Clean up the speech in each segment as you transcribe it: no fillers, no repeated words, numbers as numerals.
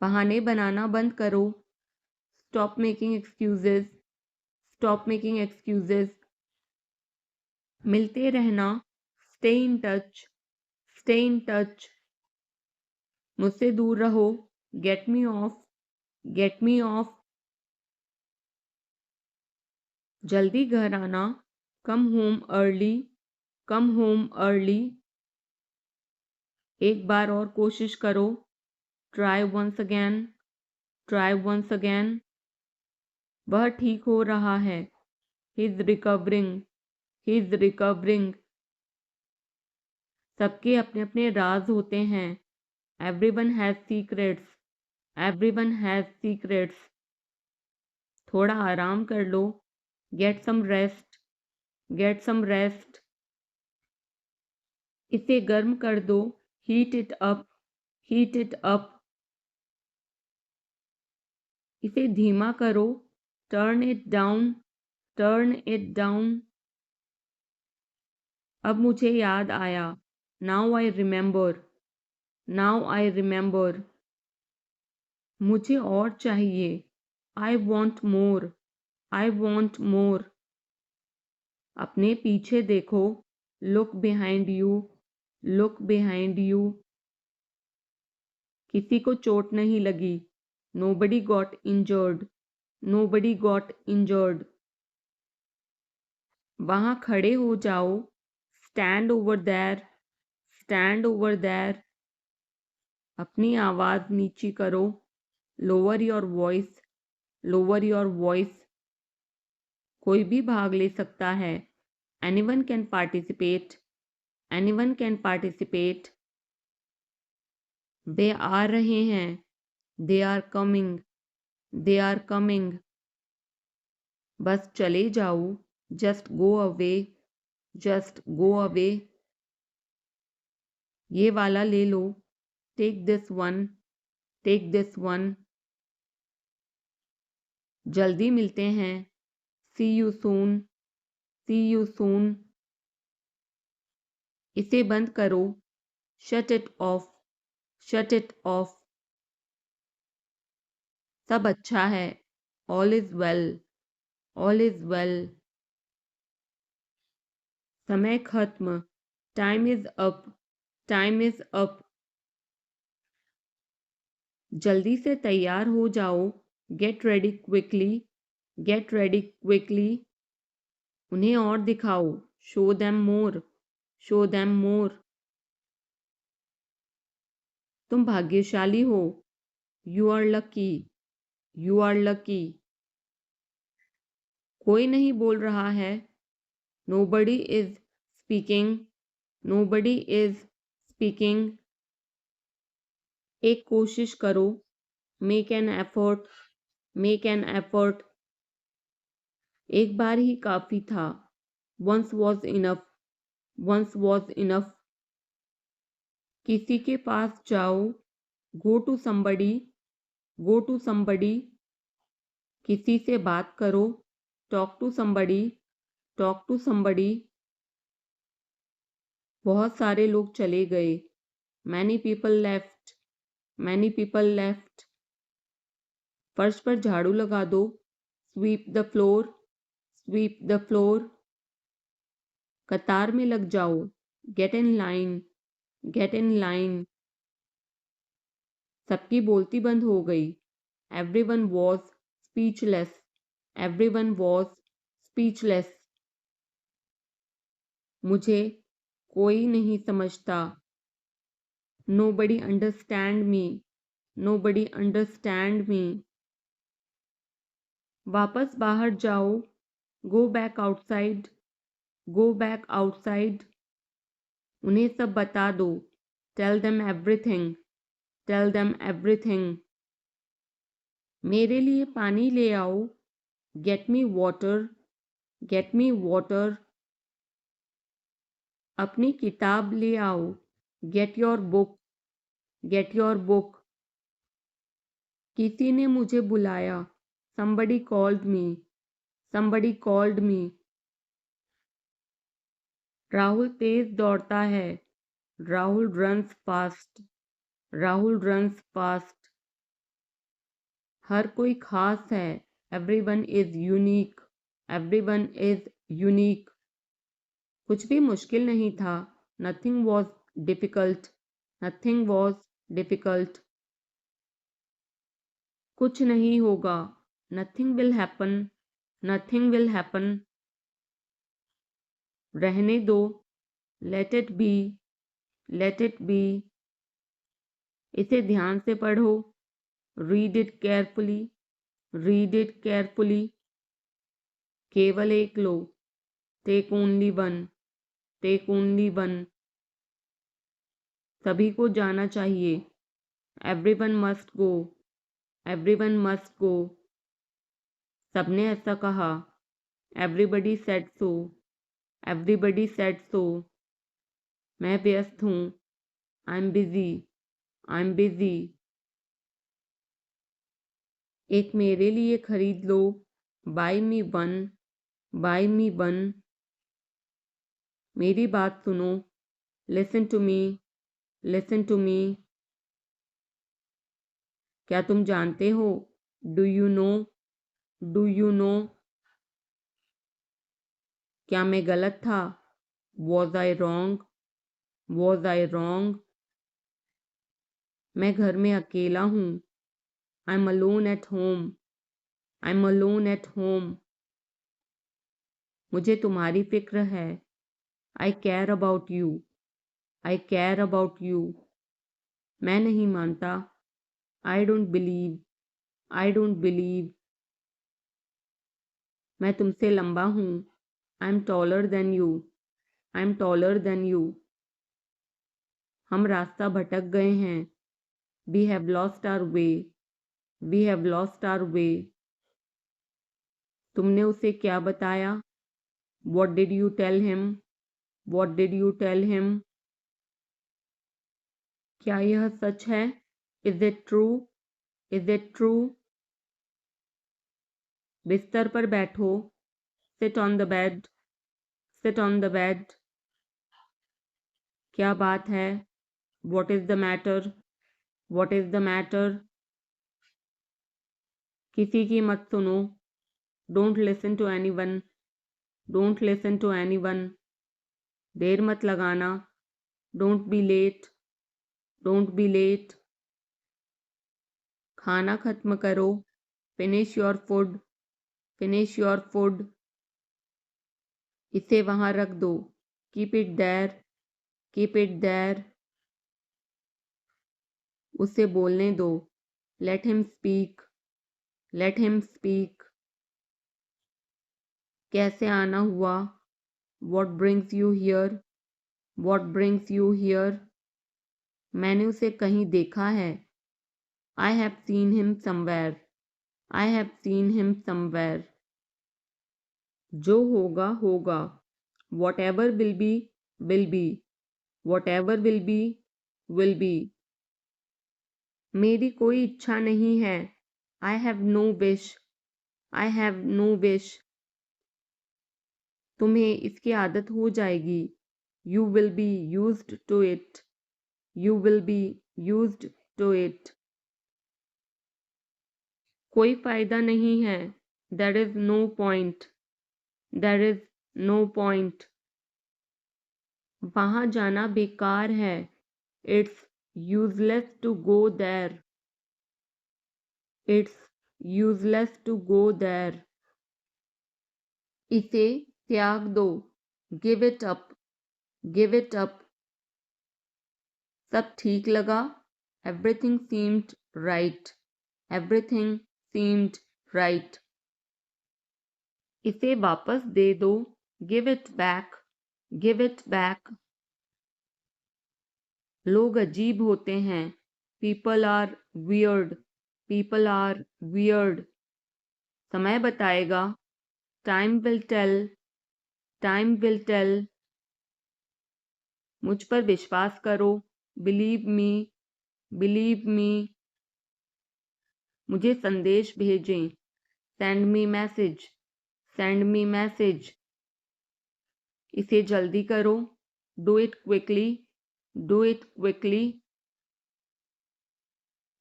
बहाने बनाना बंद करो। Stop making excuses. Stop making excuses. मिलते रहना। Stay in touch. Stay in touch. मुझसे दूर रहो। Get me off. Get me off. जल्दी घर आना। Come home early. Come home early. एक बार और कोशिश करो। Try once again. Try once again. वह ठीक हो रहा है। He is recovering. He is recovering. सबके अपने अपने राज होते हैं। Everyone has secrets. Everyone has secrets. थोड़ा आराम कर लो। Get some rest. Get some rest. इसे गर्म कर दो। Heat it up. Heat it up. इसे धीमा करो। Turn it down. Turn it down. अब मुझे याद आया। Now I remember. Now I remember. मुझे और चाहिए। I want more. I want more. अपने पीछे देखो। Look behind you. Look behind you. किसी को चोट नहीं लगी। Nobody got injured. Nobody got injured. वहां खड़े हो जाओ। Stand over there. Stand over there. अपनी आवाज नीची करो। Lower your voice. Lower your voice. कोई भी भाग ले सकता है। Anyone can participate. Anyone can participate. वे आ रहे हैं। They are coming. They are coming. बस चले जाओ। Just go away. Just go away. ये वाला ले लो। Take this one. Take this one. जल्दी मिलते हैं। See you soon. See you soon. इसे बंद करो। Shut it off. Shut it off. सब अच्छा है। All is well. All is well. समय खत्म। Time is up. Time is up. जल्दी से तैयार हो जाओ। Get ready quickly. Get ready quickly. उन्हें और दिखाओ। Show them more. Show them more. तुम भाग्यशाली हो। You are lucky. You are lucky. कोई नहीं बोल रहा है। Nobody is speaking. Nobody is speaking. एक कोशिश करो। Make an effort. Make an effort. एक बार ही काफी था। Once was enough. Once was enough. किसी के पास जाओ। Go to somebody. Go to somebody. किसी से बात करो। Talk to somebody. Talk to somebody. बहुत सारे लोग चले गए। Many people left. Many people left. फर्श पर झाड़ू लगा दो। Sweep the floor. Sweep the floor. कतार में लग जाओ। Get in line. Get in line. सबकी बोलती बंद हो गई। Everyone was speechless. Everyone was speechless. मुझे कोई नहीं समझता। Nobody understand me. Nobody understand me. वापस बाहर जाओ। Go back outside. Go back outside. उन्हें सब बता दो। Tell them everything. Tell them everything. मेरे लिए पानी ले आओ। Get me water. Get me water. अपनी किताब ले आओ। Get your book. Get your book. किसी ने मुझे बुलाया। somebody called me। somebody called me। Rahul तेज दौड़ता है। Rahul runs fast. Rahul runs fast. हर कोई खास है। Everyone is unique. Everyone is unique. कुछ भी मुश्किल नहीं था। Nothing was difficult. Nothing was difficult. कुछ नहीं होगा। Nothing will happen. Nothing will happen. रहने दो। Let it be. Let it be. इसे ध्यान से पढ़ो। Read it carefully. Read it carefully. केवल एक लो। Take only one. Take only one. सभी को जाना चाहिए। Everyone must go. Everyone must go. सबने ऐसा कहा। Everybody said so. Everybody said so. मैं व्यस्त हूँ। I am busy. I am busy. एक मेरे लिए खरीद लो। Buy me one. Buy me one. मेरी बात सुनो। Listen to me. Listen to me. क्या तुम जानते हो? Do you know? Do you know? क्या मैं गलत था? Was I wrong? Was I wrong? मैं घर में अकेला हूँ। I am alone at home. I am alone at home. मुझे तुम्हारी फिक्र है। I care about you. I care about you. मैं नहीं मानता। I don't believe. I don't believe. मैं तुमसे लंबा हूँ। I am taller than you. I am taller than you. हम रास्ता भटक गए हैं। We have lost our way. We have lost our way. तुमने उसे क्या बताया? What did you tell him? What did you tell him? क्या यह सच है? Is it true? Is it true? बिस्तर पर बैठो। Sit on the bed. Sit on the bed. क्या बात है? What is the matter? What is the matter? किसी की मत सुनो। Don't listen to any one. Don't listen to any one. देर मत लगाना। Don't be late. Don't be late. खाना खत्म करो। Finish your food. Finish your food. इसे वहां रख दो। Keep it there. Keep it there. उसे बोलने दो। Let him speak. Let him speak. कैसे आना हुआ? What brings you here? What brings you here? मैंने उसे कहीं देखा है। I have seen him somewhere. I have seen him somewhere. जो होगा होगा। Whatever will be will be. Whatever will be will be. मेरी कोई इच्छा नहीं है। I have no wish. I have no wish. तुम्हें इसकी आदत हो जाएगी। You will be used to it. You will be used to it. कोई फायदा नहीं है। There is no point. There is no point. वहां जाना बेकार है। It's useless to go there. It's useless to go there. इसे त्याग दो। Give it up. Give it up. सब ठीक लगा। Everything seemed right. Everything seemed right. इसे वापस दे दो। Give it back. Give it back. लोग अजीब होते हैं। People are weird. People are weird. समय बताएगा। Time will tell. Time will tell. मुझ पर विश्वास करो। Believe me. Believe me. मुझे संदेश भेजें। Send me message. Send me message. इसे जल्दी करो। Do it quickly. Do it quickly.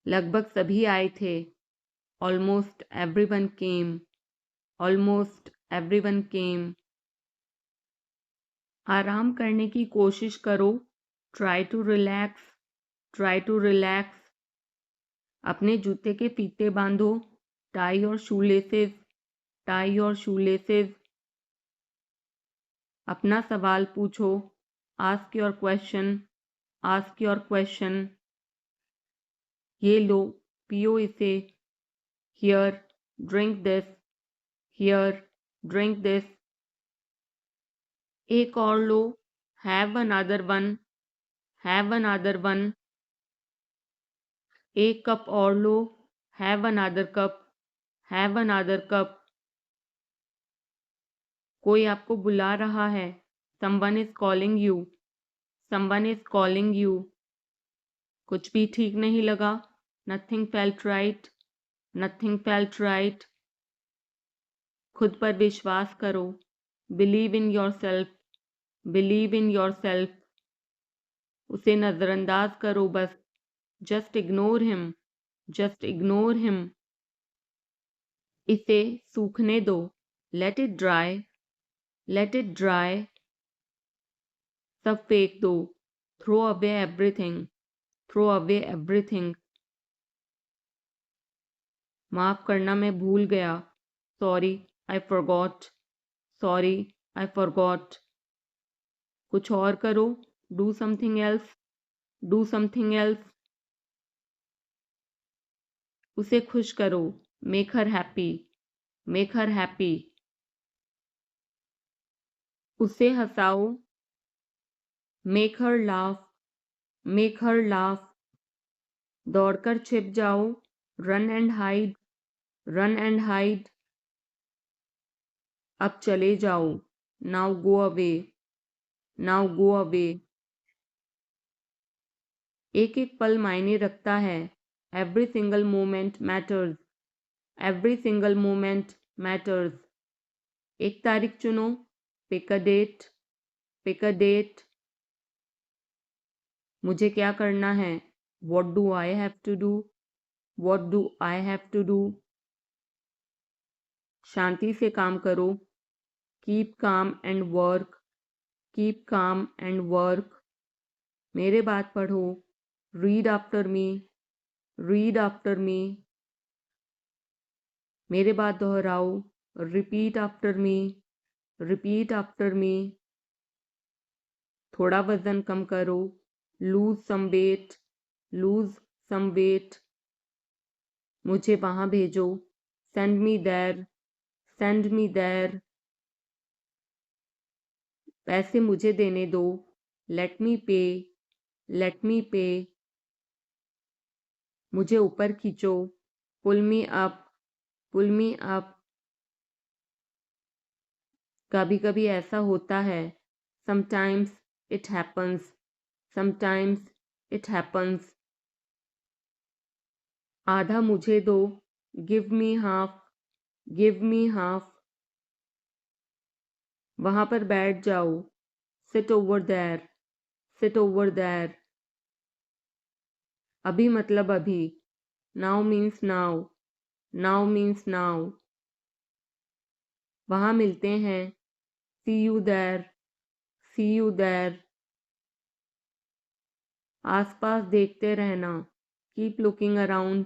लगभग सभी आए थे। Almost everyone came. Almost everyone came. आराम करने की कोशिश करो. Try to relax. Try to relax. अपने जूते के फीते बांधो. Tie your shoelaces. Tie your shoelaces. अपना सवाल पूछो. Ask your question. Ask your question. ये लो, पियो इसे. Here, drink this. Here, drink this. एक और लो. Have another one. Have another one. एक कप और लो. Have another cup. Have another cup. कोई आपको बुला रहा है. Someone is calling you. Someone is calling you. कुछ भी ठीक नहीं लगा. Nothing felt right. Nothing felt right. खुद पर विश्वास करो. Believe in yourself. Believe in yourself. उसे नजरअंदाज करो बस. Just ignore him. Just ignore him. इसे सूखने दो. Let it dry. Let it dry. सब फेंक दो. Throw away everything. Throw away everything. माफ करना मैं भूल गया. Sorry, I forgot. Sorry, I forgot. कुछ और करो. Do something else. Do something else. उसे खुश करो. Make her happy. Make her happy. उसे हंसाओ. Make her laugh. Make her laugh. दौड़कर छिप जाओ. Run and hide. Run and hide. अब चले जाओ. Now go away. Now go away. एक एक पल मायने रखता है. Every single moment matters. Every single moment matters. एक तारीख चुनो. Pick a date. Pick a date. मुझे क्या करना है. What do I have to do? What do I have to do? शांति से काम करो. Keep calm and work. Keep calm and work. मेरे बात पढ़ो. Read after me. Read after me. मेरे बात दोहराओ. Repeat after me. Repeat after me. थोड़ा वजन कम करो. Lose some weight. Lose some weight. मुझे वहां भेजो. Send me there. Send me there. पैसे मुझे देने दो. Let me pay. Let me pay. मुझे ऊपर खींचो. Pull me up. Pull me up. कभी कभी ऐसा होता है. Sometimes it happens. Sometimes it happens. आधा मुझे दो. Give me half. Give me half. वहां पर बैठ जाओ. Sit over there. Sit over there. अभी मतलब अभी. Now means now. Now means now. वहां मिलते हैं. See you there. See you there. आसपास देखते रहना. Keep looking around.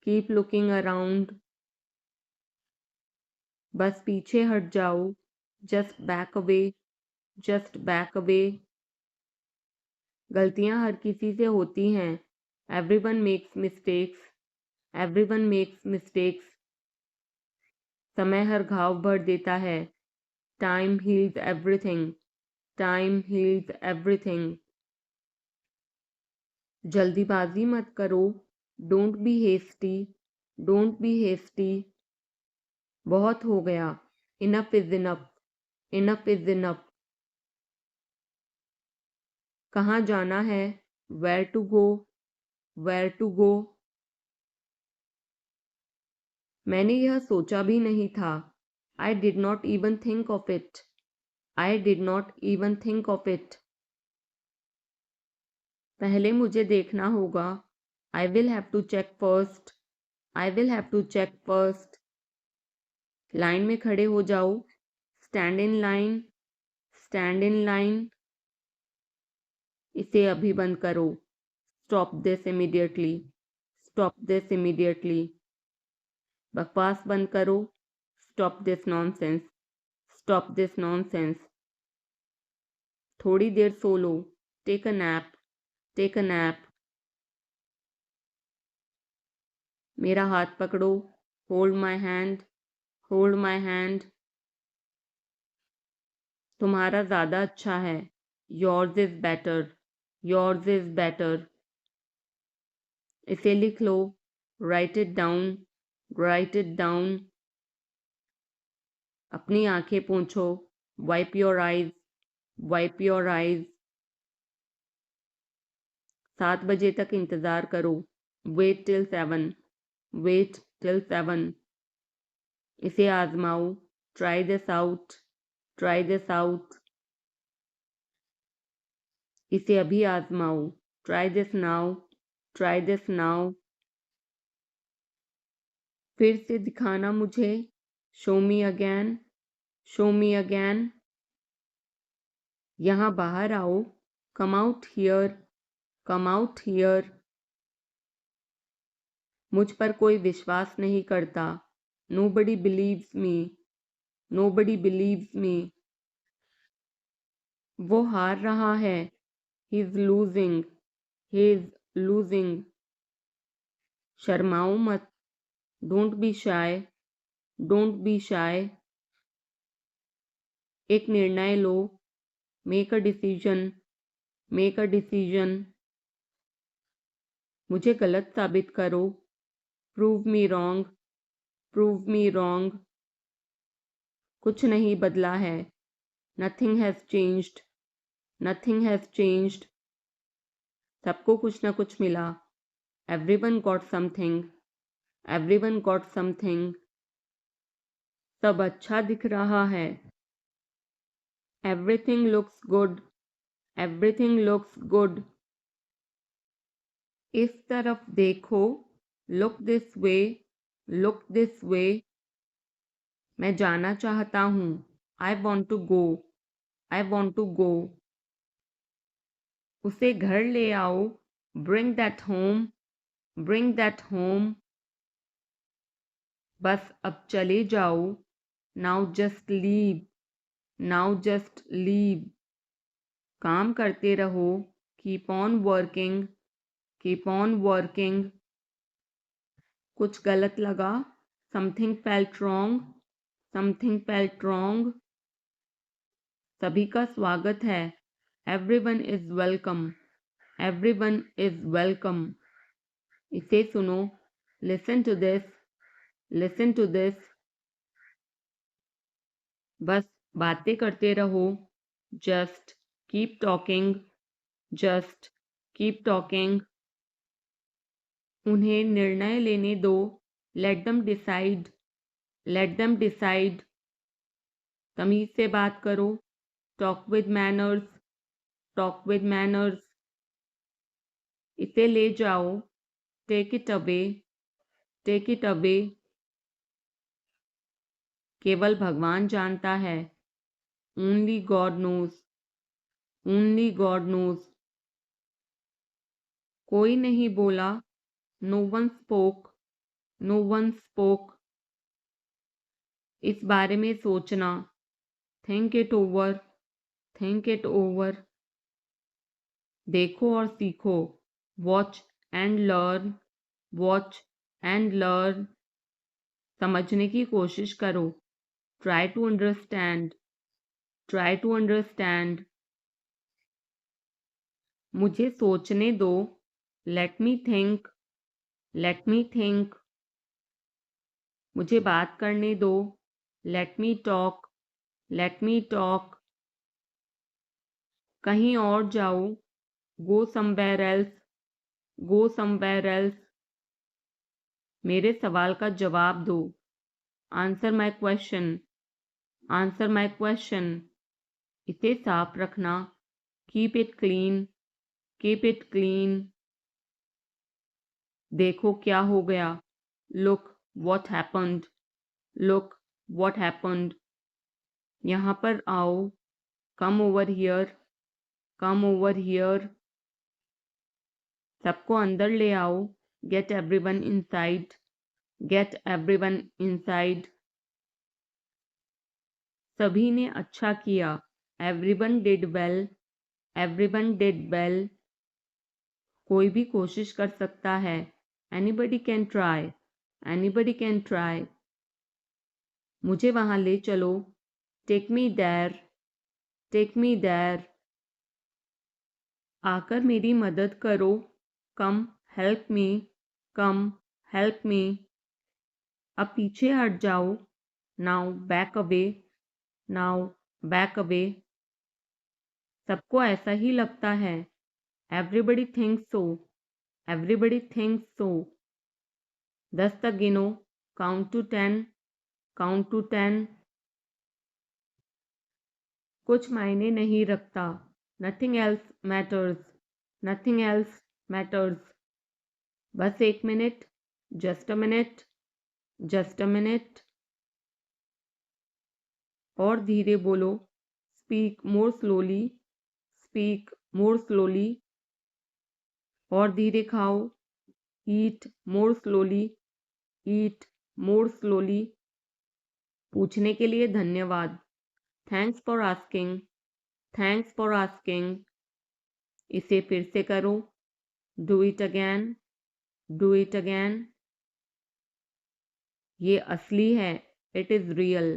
Keep looking around. बस पीछे हट जाओ. Just back away. Just back away. गलतियां हर किसी से होती हैं. Everyone makes mistakes. Everyone makes mistakes. समय हर घाव भर देता है. Time heals everything. Time heals everything. जल्दीबाजी मत करो. Don't be hasty. Don't be hasty. बहुत हो गया. Enough is enough. Enough is enough. कहाँ जाना है. Where to go. Where to go. मैंने यह सोचा भी नहीं था. I did not even think of it. I did not even think of it. पहले मुझे देखना होगा. I will have to check first. I will have to check first. Line में खड़े हो जाओ. Stand in line. Stand in line. इसे अभी बंद करो. Stop this immediately. Stop this immediately. बकवास बंद करो. Stop this nonsense. Stop this nonsense. थोड़ी देर सो लो. Take a nap. Take a nap. मेरा हाथ पकड़ो. Hold my hand. Hold my hand. तुम्हारा ज़्यादा अच्छा है. Yours is better. Yours is better. इसे लिख लो. Write it down. Write it down. अपनी आंखें पोंछो. Wipe your eyes. Wipe your eyes. 7 बजे तक इंतज़ार करो. Wait till 7. Wait till 7. इसे आजमाओ. Try this out. Try this out. इसे अभी आजमाओ. Try this now. Try this now. फिर से दिखाना मुझे. Show me again. Show me again. यहाँ बाहर आओ. Come out here. Come out here. मुझ पर कोई विश्वास नहीं करता. Nobody believes me. Nobody believes me. वो हार रहा है. He is losing. He is losing. शर्माओ मत. Don't be shy. Don't be shy. एक निर्णय लो. Make a decision. Make a decision. मुझे गलत साबित करो. Prove me wrong. Prove me wrong. कुछ नहीं बदला है. Nothing has changed. Nothing has changed. सबको कुछ ना कुछ मिला. Everyone got something. Everyone got something. सब अच्छा दिख रहा है. Everything looks good. Everything looks good. इस तरफ देखो. Look this way. Look this way. मैं जाना चाहता हूँ. I want to go. I want to go. उसे घर ले आओ. Bring that home. Bring that home. बस अब चले जाओ. Now just leave. Now just leave. काम करते रहो. Keep on working. Keep on working. कुछ गलत लगा. Something felt wrong. Something felt wrong. सभी का स्वागत है. Everyone is welcome. Everyone is welcome. इसे सुनो. Listen to this. Listen to this. बस बातें करते रहो. Just keep talking. Just keep talking. उन्हें निर्णय लेने दो. Let them decide. Let them decide. तमीज से बात करो. Talk with manners. Talk with manners. इसे ले जाओ. Take it away. Take it away. केवल भगवान जानता है. Only God knows. Only God knows. कोई नहीं बोला. No one spoke. No one spoke. इस बारे में सोचना. Think it over. Think it over. देखो और सीखो. Watch and learn. Watch and learn. समझने की कोशिश करो. Try to understand. Try to understand. मुझे सोचने दो. Let me think. Let me think. मुझे बात करने दो. Let me talk. Let me talk. कहीं और जाओ. Go somewhere else. Go somewhere else. मेरे सवाल का जवाब दो. Answer my question. Answer my question. इसे साफ रखना. Keep it clean. Keep it clean. देखो क्या हो गया. Look what happened. Look what happened. यहाँ पर आओ. Come over here. Come over here. सबको अंदर ले आओ. Get everyone inside. Get everyone inside. सभी ने अच्छा किया. Everyone did well. Everyone did well. कोई भी कोशिश कर सकता है. Anybody can try. Anybody can try. मुझे वहां ले चलो. Take me there. Take me there. आकर मेरी मदद करो. Come help me. Come help me. अब पीछे हट जाओ. Now back away. Now back away. सबको ऐसा ही लगता है. Everybody thinks so. Everybody thinks so. 10 तक गिनो. Count to 10. Count to 10. कुछ मायने नहीं रखता. Nothing else matters. Nothing else matters. बस 1 minute. Just a minute. Just a minute. और धीरे बोलो. Speak more slowly. Speak more slowly. और धीरे खाओ. Eat more slowly. Eat more slowly. पूछने के लिए धन्यवाद. Thanks for asking. Thanks for asking. इसे फिर से करो. Do it again. Do it again. ये असली है. It is real.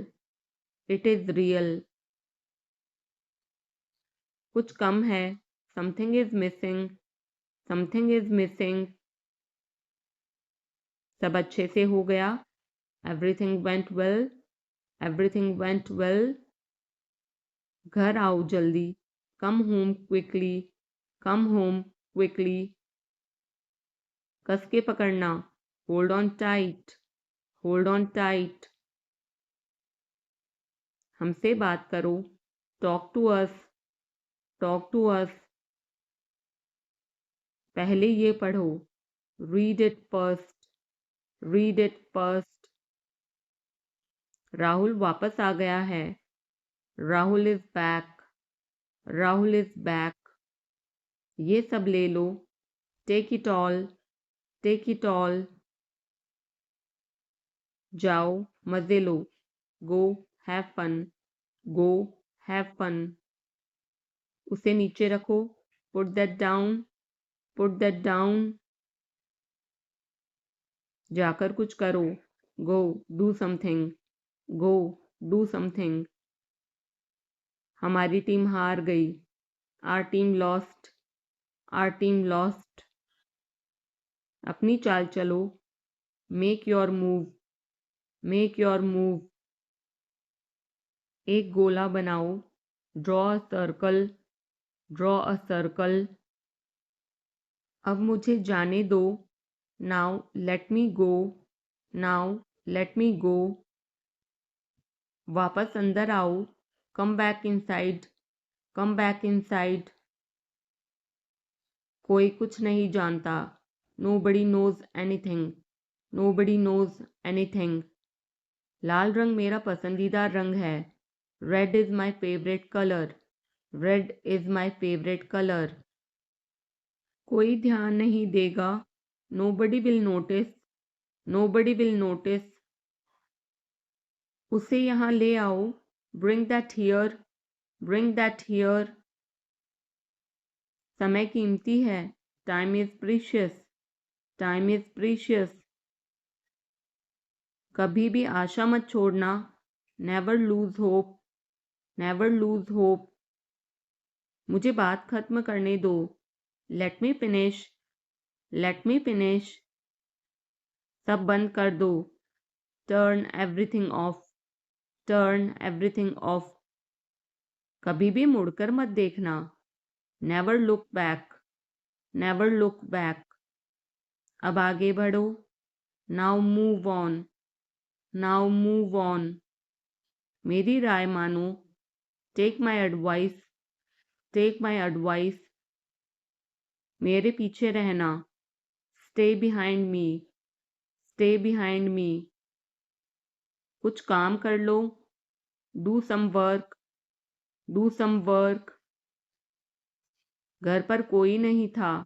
It is real. कुछ कम है. Something is missing. Something is missing. सब अच्छे से हो गया. Everything went well. Everything went well. घर आओ जल्दी. Come home quickly. Come home quickly. कस के पकड़ना. Hold on tight. Hold on tight. हमसे बात करो. Talk to us. Talk to us. पहले ये पढ़ो. Read it first. Read it first. Rahul वापस आ गया है. Rahul is back. Rahul is back. ये सब ले लो. Take it all. Take it all. जाओ मजे लो. Go have fun. Go have fun. उसे नीचे रखो. Put that down. Put that down. जाकर कुछ करो. Go do something. Go do something. हमारी टीम हार गई. Our team lost. Our team lost. अपनी चाल चलो. Make your move. Make your move. एक गोला बनाओ. Draw a circle. Draw a circle. अब मुझे जाने दो. Now let me go. Now let me go. वापस अंदर आओ. Come back inside. Come back inside. कोई कुछ नहीं जानता. Nobody knows anything. Nobody knows anything. लाल रंग मेरा पसंदीदा रंग है. Red is my favorite color. Red is my favorite color. कोई ध्यान नहीं देगा. Nobody will notice. Nobody will notice. उसे यहाँ ले आओ. Bring that here. Bring that here. समय कीमती है. Time is precious. Time is precious. कभी भी आशा मत छोड़ना. Never lose hope. Never lose hope. मुझे बात खत्म करने दो. Let me finish. Let me finish. सब बंद कर दो. Turn everything off. Turn everything off. कभी भी मुड़कर मत देखना. Never look back. Never look back. अब आगे बढ़ो. Now move on. Now move on. मेरी राय मानो. Take my advice. Take my advice. मेरे पीछे रहना. Stay behind me. stay behind me. कुछ काम कर लो, do some work, do some work. घर पर कोई नहीं था,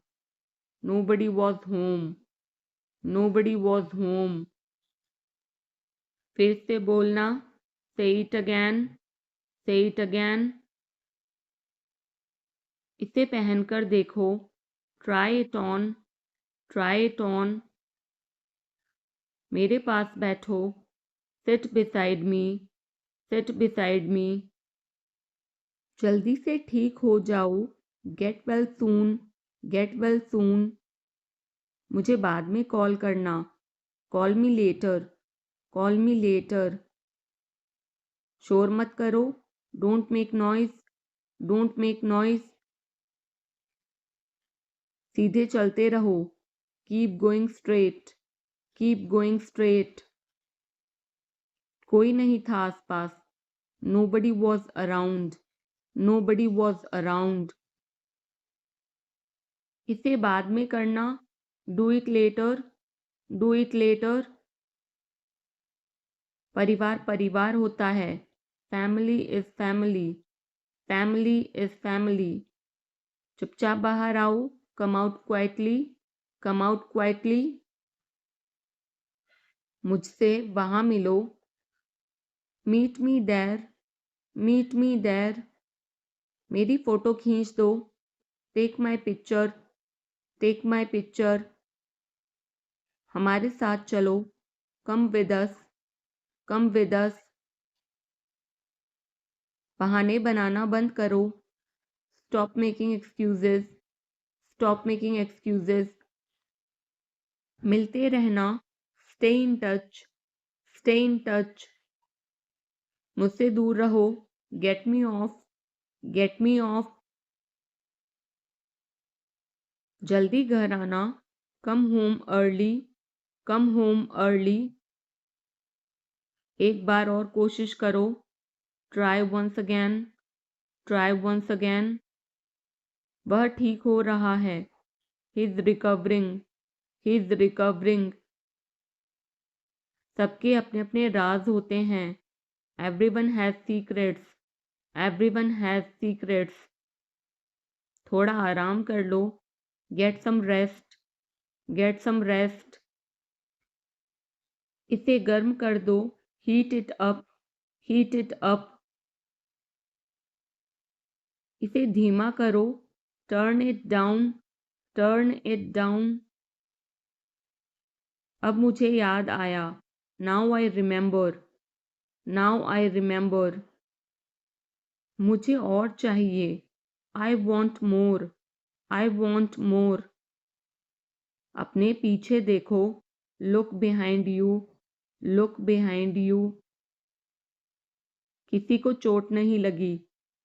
nobody was home, nobody was home. फिर से बोलना, say it again, say it again. इसे पहनकर देखो, try it on, try it on. मेरे पास बैठो, sit beside me, sit beside me. जल्दी से ठीक हो जाओ, get well soon, get well soon. मुझे बाद में कॉल करना, call me later, call me later. शोर मत करो, don't make noise, don't make noise. सीधे चलते रहो, keep going straight, keep going straight. कोई नहीं था आसपास, nobody was around, nobody was around. इसे बाद में करना, do it later, do it later. परिवार परिवार होता है, family is family, family is family. चुपचाप बाहर आओ, come out quietly, come out quietly. मुझसे वहाँ मिलो, meet me there, meet me there. मेरी फोटो खींच दो, take my picture, take my picture. हमारे साथ चलो, come with us, come with us. बहाने बनाना बंद करो, stop making excuses, stop making excuses. मिलते रहना, stay in touch, stay in touch. मुझसे दूर रहो, get me off, get me off. जल्दी घर आना, come home early, come home early. एक बार और कोशिश करो, try once again, try once again. वह ठीक हो रहा है, he's recovering, he's recovering. सबके अपने अपने राज होते हैं, everyone has secrets, everyone has secrets. थोड़ा आराम कर लो, get some rest, get some rest. इसे गर्म कर दो, heat it up, heat it up. इसे धीमा करो, turn it down, turn it down. अब मुझे याद आया, now I remember, now I remember. मुझे और चाहिए, I want more, I want more. अपने पीछे देखो, look behind you, look behind you. किसी को चोट नहीं लगी,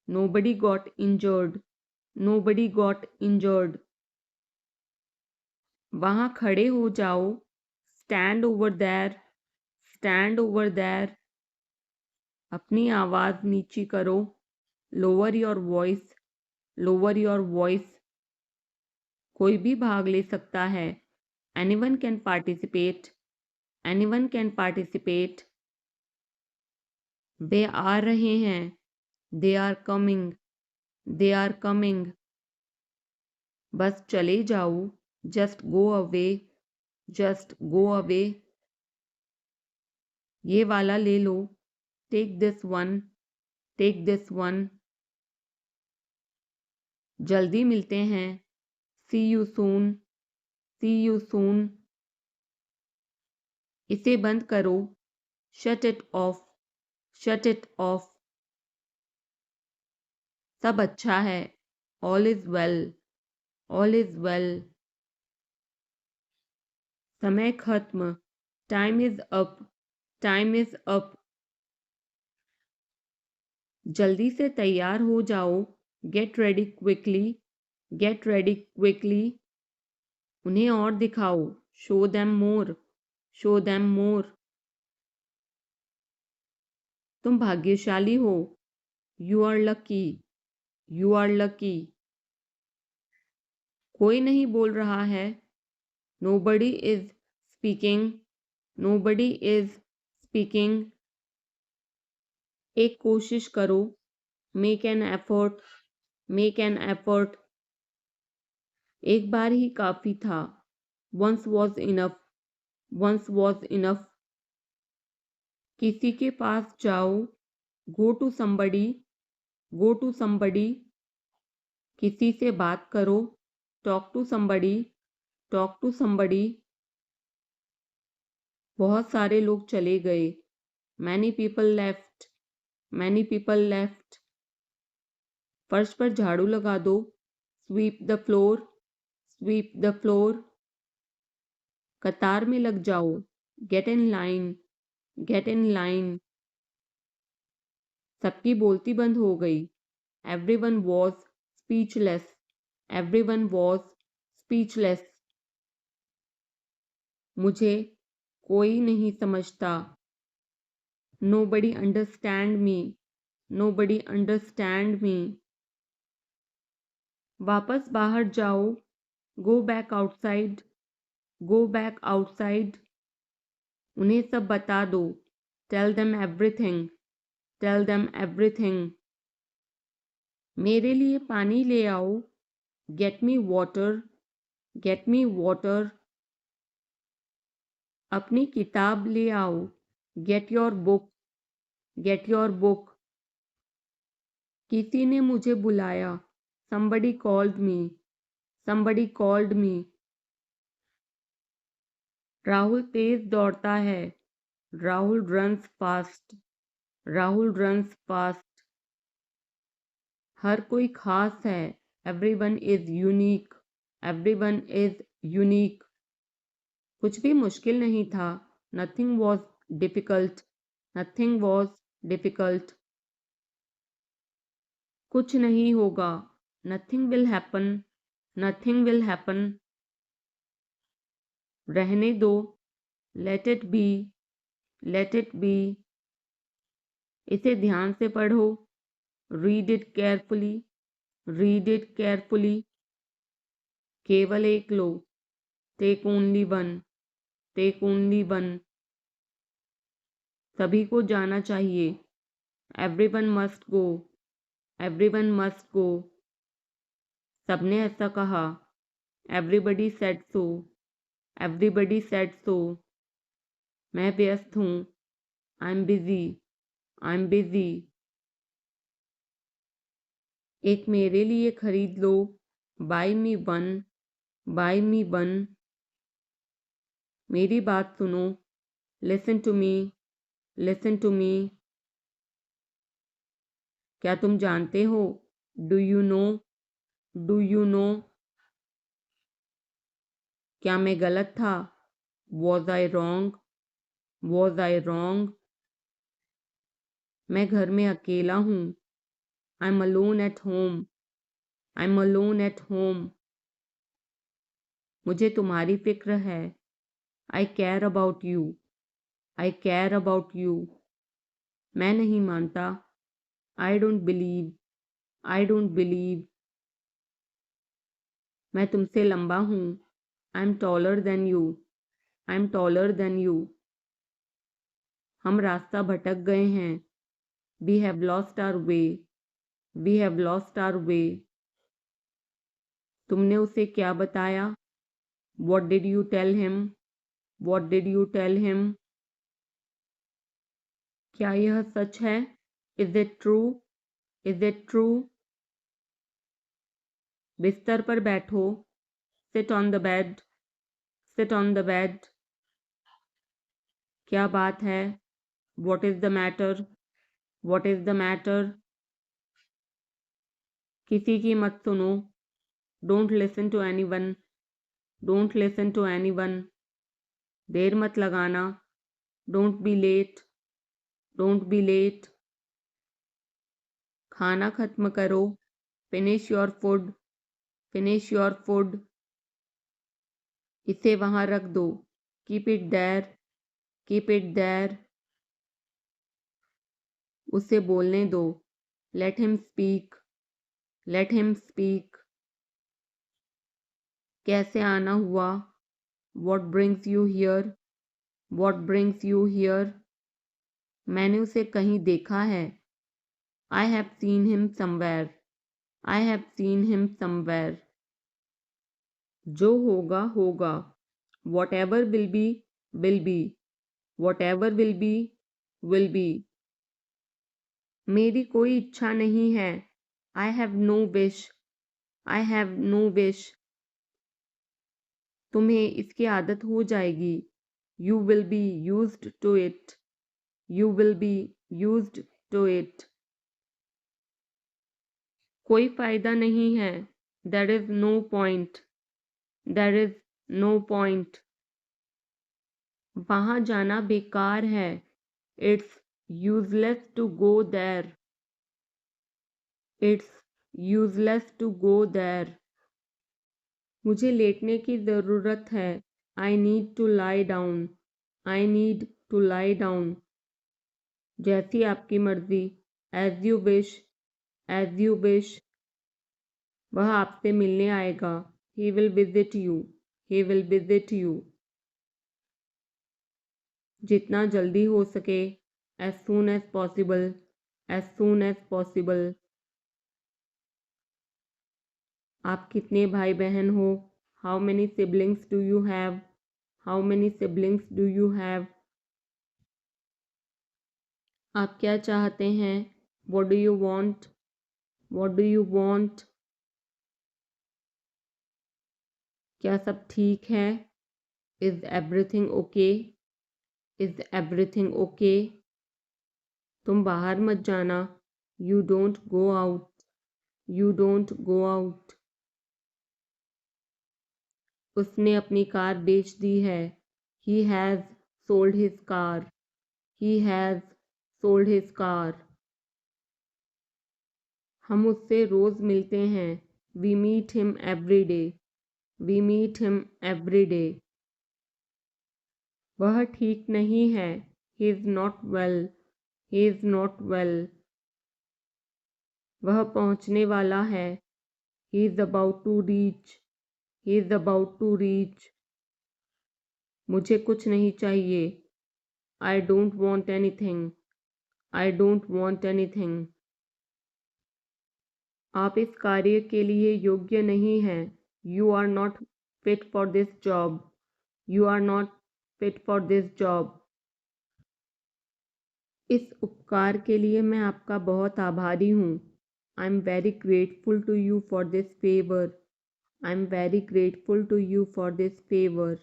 nobody got injured, nobody got injured. वहाँ खड़े हो जाओ, stand over there, stand over there. अपनी आवाज़ नीची करो, lower your voice, lower your voice. कोई भी भाग ले सकता है, anyone can participate, anyone can participate. वे आ रहे हैं, they are coming, they are coming. बस चले जाओ, just go away, just go away. ये वाला ले लो, take this one, take this one. जल्दी मिलते हैं, see you soon, see you soon. इसे बंद करो, shut it off, shut it off. सब अच्छा है, all is well, all is well. समय खत्म, time is up, time is up. जल्दी से तैयार हो जाओ, get ready quickly, get ready quickly. उन्हें और दिखाओ, show them more, show them more. तुम भाग्यशाली हो, you are lucky, you are lucky. कोई नहीं बोल रहा है, nobody is speaking, Nobody is speaking. एक कोशिश करो. Make an effort. Make an effort. एक बार ही काफी था. Once was enough. Once was enough. किसी के पास जाओ. Go to somebody. Go to somebody. किसी से बात करो. Talk to somebody. Talk to somebody. बहुत सारे लोग चले गए. Many people left. Many people left. फर्श पर झाड़ू लगा दो. Sweep the floor. Sweep the floor. कतार में लग जाओ. Get in line. Get in line. सबकी बोलती बंद हो गई. Everyone was speechless. Everyone was speechless. मुझे कोई नहीं समझता. Nobody understand me. Nobody understand me. वापस बाहर जाओ. Go back outside. Go back outside. उन्हें सब बता दो. Tell them everything. Tell them everything. मेरे लिए पानी ले आओ. Get me water. Get me water. अपनी किताब ले आओ. Get your book. Get your book. किसी ने मुझे बुलाया. Somebody called me. Somebody called me. Rahul तेज दौड़ता है. Rahul runs fast. Rahul runs fast. हर कोई खास है. Everyone is unique. Everyone is unique. कुछ भी मुश्किल नहीं था. Nothing was difficult. Nothing was difficult. कुछ नहीं होगा. Nothing will happen. Nothing will happen. रहने दो. Let it be. Let it be. इसे ध्यान से पढ़ो. Read it carefully. Read it carefully. केवल एक लो. Take only one. Take only one. सभी को जाना चाहिए. Everyone must go. Everyone must go. सबने ऐसा कहा. Everybody said so. Everybody said so. मैं व्यस्त हूँ. I'm busy. I'm busy. एक मेरे लिए खरीद लो. Buy me one. Buy me one. मेरी बात सुनो. Listen to me. Listen to me. क्या तुम जानते हो? Do you know? Do you know? क्या मैं गलत था? Was I wrong? Was I wrong? मैं घर में अकेला हूँ. I'm alone at home. I'm alone at home. मुझे तुम्हारी फिक्र है. I care about you. I care about you. मैं नहीं मानता. I don't believe. I don't believe. मैं तुमसे लंबा हूँ. I'm taller than you. I'm taller than you. हम रास्ता भटक गए हैं. We have lost our way. We have lost our way. तुमने उसे क्या बताया? What did you tell him? What did you tell him? क्या यह सच है? Is it true? Is it true? बिस्तर पर बैठो. Sit on the bed. Sit on the bed. क्या बात है? What is the matter? What is the matter? किसी की मत सुनो. Don't listen to anyone. Don't listen to anyone. देर मत लगाना. Don't be late. Don't be late. खाना खत्म करो. Finish your food. Finish your food. इसे वहां रख दो. Keep it there. Keep it there. उसे बोलने दो. Let him speak. Let him speak. कैसे आना हुआ? What brings you here? What brings you here? मैंने उसे कहीं देखा है। I have seen him somewhere. I have seen him somewhere. जो होगा होगा। Whatever will be will be. Whatever will be will be. मेरी कोई इच्छा नहीं है। I have no wish. I have no wish. तुम्हें इसकी आदत हो जाएगी। You will be used to it. You will be used to it. कोई फायदा नहीं है। There is no point. There is no point. वहाँ जाना बेकार है। It's useless to go there. It's useless to go there. मुझे लेटने की ज़रूरत है। I need to lie down. I need to lie down. जैसी आपकी मर्जी। As you wish. As you wish. वह आपसे मिलने आएगा। He will visit you. He will visit you. जितना जल्दी हो सके। As soon as possible. As soon as possible. आप कितने भाई बहन हो? How many siblings do you have? How many siblings do you have? आप क्या चाहते हैं? What do you want? What do you want? क्या सब ठीक है? Is everything okay? Is everything okay? तुम बाहर मत जाना। You don't go out. You don't go out. उसने अपनी कार बेच दी है। He has sold his car. He has sold his car. हम उससे रोज़ मिलते हैं। We meet him every day. We meet him every day. वह ठीक नहीं है। He is not well. He is not well. वह पहुंचने वाला है। He is about to reach. He is about to reach. मुझे कुछ नहीं चाहिए। I don't want anything. I don't want anything. आप इस कार्य के लिए योग्य नहीं हैं। You are not fit for this job. You are not fit for this job. इस उपकार के लिए मैं आपका बहुत आभारी हूँ। I'm very grateful to you for this favor. I'm very grateful to you for this favor.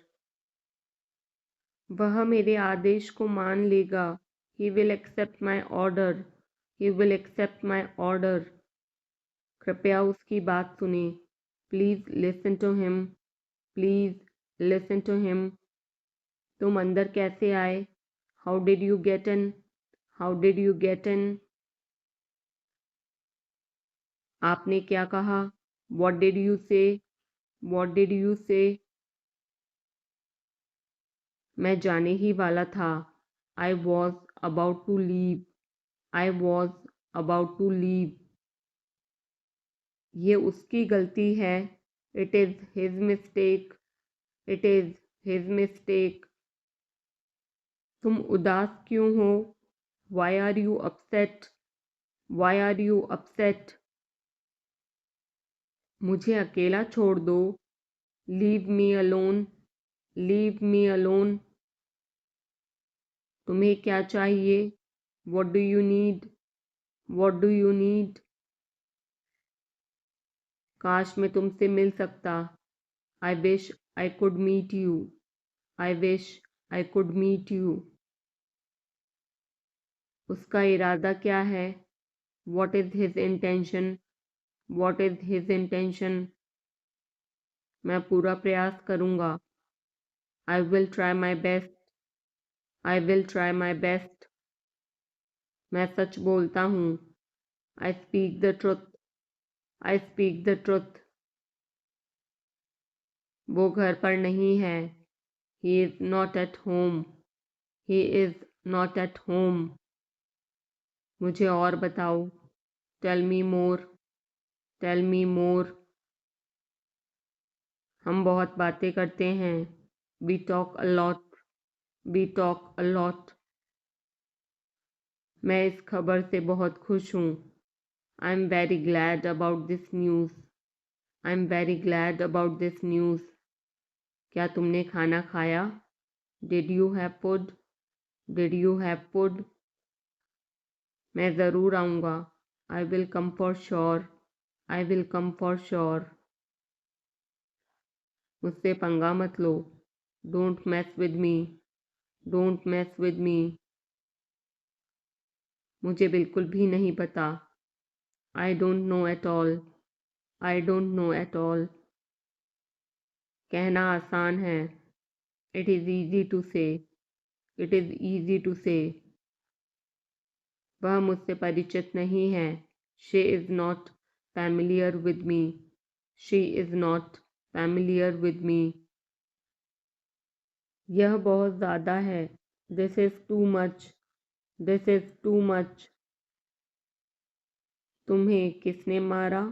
वह मेरे आदेश को मान लेगा। He will accept my order. He will accept my order. कृपया उसकी बात सुने। Please listen to him. Please listen to him. तुम अंदर कैसे आए? How did you get in? How did you get in? आपने क्या कहा? What did you say? What did you say? मैं जाने ही वाला था। I was about to leave. I was about to leave. ये उसकी गलती है। It is his mistake. It is his mistake. तुम उदास क्यों हो? Why are you upset? Why are you upset? मुझे अकेला छोड़ दो। Leave me alone. Leave me alone. तुम्हें क्या चाहिए? What do you need? What do you need? काश मैं तुमसे मिल सकता। I wish I could meet you. I wish I could meet you. उसका इरादा क्या है? What is his intention? What is his intention? मैं पूरा प्रयास करूँगा। I will try my best. I will try my best. मैं सच बोलता हूँ। I speak the truth. I speak the truth. वो घर पर नहीं है। He is not at home. He is not at home. मुझे और बताओ। Tell me more. Tell me more. हम बहुत बातें करते हैं। We talk a lot. We talk a lot. मैं इस खबर से बहुत खुश हूँ. I'm very glad about this news. I'm very glad about this news. क्या तुमने खाना खाया? Did you have food? Did you have food? मैं ज़रूर आऊँगा. I will come for sure. I will come for sure. मुझसे पंगा मत लो. Don't mess with me. Don't mess with me. मुझे बिल्कुल भी नहीं पता. I don't know at all. I don't know at all. कहना आसान है. It is easy to say. It is easy to say. वह मुझसे परिचित नहीं है. She is not familiar with me. She is not familiar with me. यह बहुत ज़्यादा है. This is too much. This is too much. तुम्हें किसने मारा?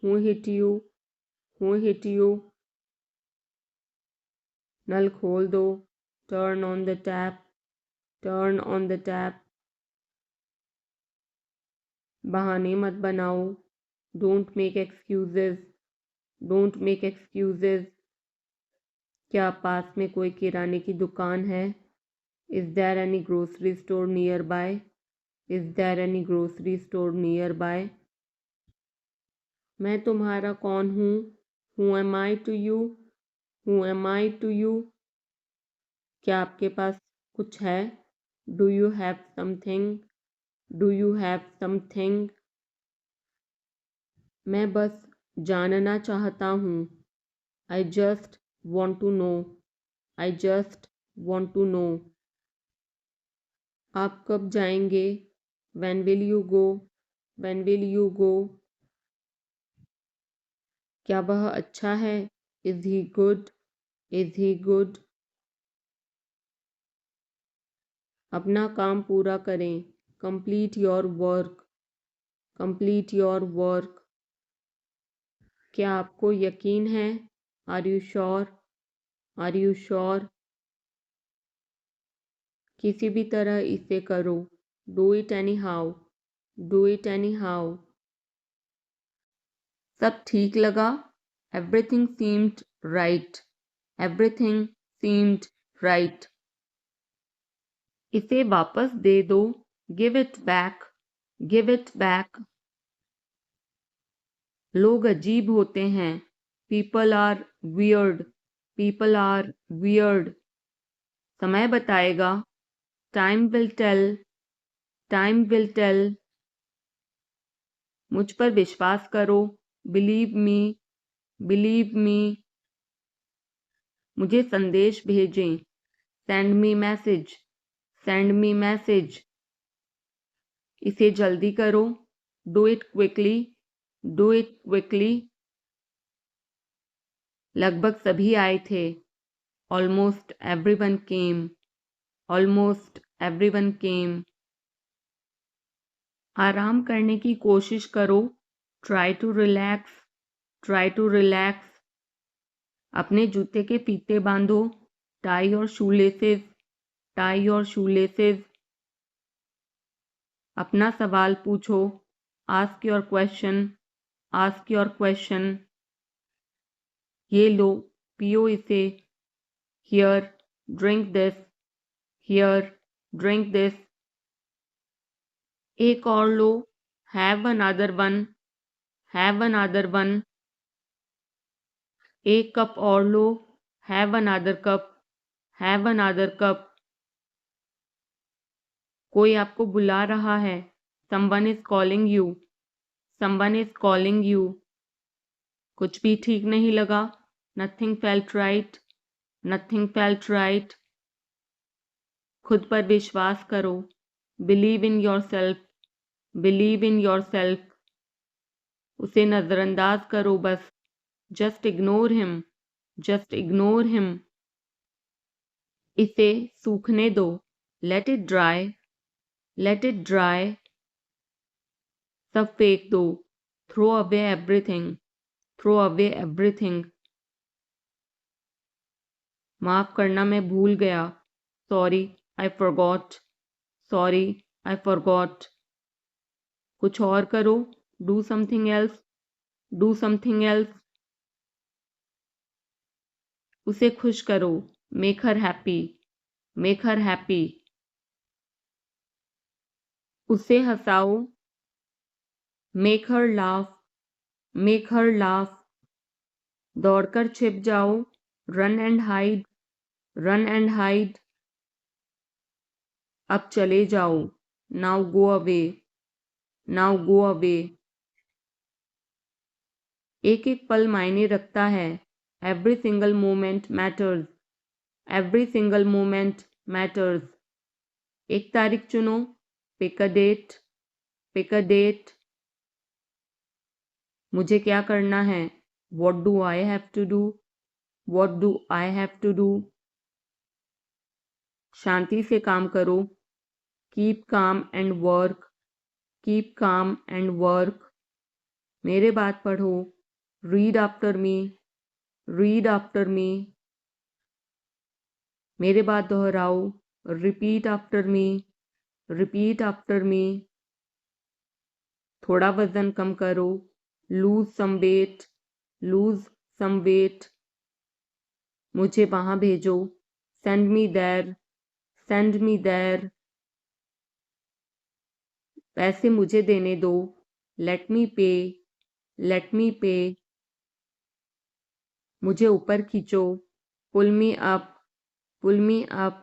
Who hit you? Who hit you? नल खोल दो. Turn on the tap. Turn on the tap. बहाने मत बनाओ. Don't make excuses. Don't make excuses. क्या पास में कोई किराने की दुकान है? Is there any grocery store nearby? Is there any grocery store nearby? मैं तुम्हारा कौन हूँ? Who am I to you? Who am I to you? क्या आपके पास कुछ है? Do you have something? Do you have something? मैं बस जानना चाहता हूँ. I just want to know. I just want to know. आप कब जाएंगे? When will you go? When will you go? क्या वह अच्छा है? Is he good? Is he good? अपना काम पूरा करें. Complete your work. Complete your work. क्या आपको यकीन है? Are you sure? Are you sure? किसी भी तरह इसे करो. Do it anyhow. Do it anyhow. सब ठीक लगा? Everything seemed right. Everything seemed right. इसे वापस दे दो. Give it back. Give it back. लोग अजीब होते हैं. People are weird. People are weird. समय बताएगा. Time will tell. Time will tell. मुझ पर विश्वास करो. Believe me. Believe me. मुझे संदेश भेजें. Send me message. Send me message. इसे जल्दी करो. Do it quickly. Do it quickly. लगभग सभी आए थे. Almost everyone came. Almost everyone came. आराम करने की कोशिश करो. Try to relax. Try to relax. अपने जूते के फीते बांधो. Tie your shoelaces. Tie your shoelaces. अपना सवाल पूछो. Ask your question. Ask your question. ये लो, पियो इसे. Here, drink this. Here, drink this. एक और लो. Have another one. Have another one. एक कप और लो. Have another cup. Have another cup. कोई आपको बुला रहा है. Someone is calling you. Someone is calling you. कुछ भी ठीक नहीं लगा. Nothing felt right. Nothing felt right. खुद पर विश्वास करो. Believe in yourself. Believe in yourself. उसे नज़रअंदाज करो बस. Just ignore him. Just ignore him. इसे सूखने दो. Let it dry. Let it dry. सब फेंक दो. Throw away everything. Throw away everything. माफ़ करना मैं भूल गया. Sorry I forgot, sorry I forgot. कुछ और करो, do something else, do something else. उसे खुश करो, make her happy, make her happy. उसे हंसाओ, make her laugh, make her laugh. दौड़कर छिप जाओ, run and hide, run and hide. अब चले जाओ, now go away, now go away. एक एक पल मायने रखता है, every single moment matters, every single moment matters. एक तारीख चुनो, pick a date, pick a date. मुझे क्या करना है, what do I have to do, what do I have to do. शांति से काम करो, keep calm and work, keep calm and work. मेरे बात पढ़ो, read after me, read after me. मेरे बात दोहराओ, repeat after me, repeat after me. थोड़ा वजन कम करो, lose some weight, lose some weight. मुझे वहां भेजो, send me there, send me there. पैसे मुझे देने दो, लेट मी पे, लेट मी पे। मुझे ऊपर खींचो, पुल मी अप, पुल मी अप।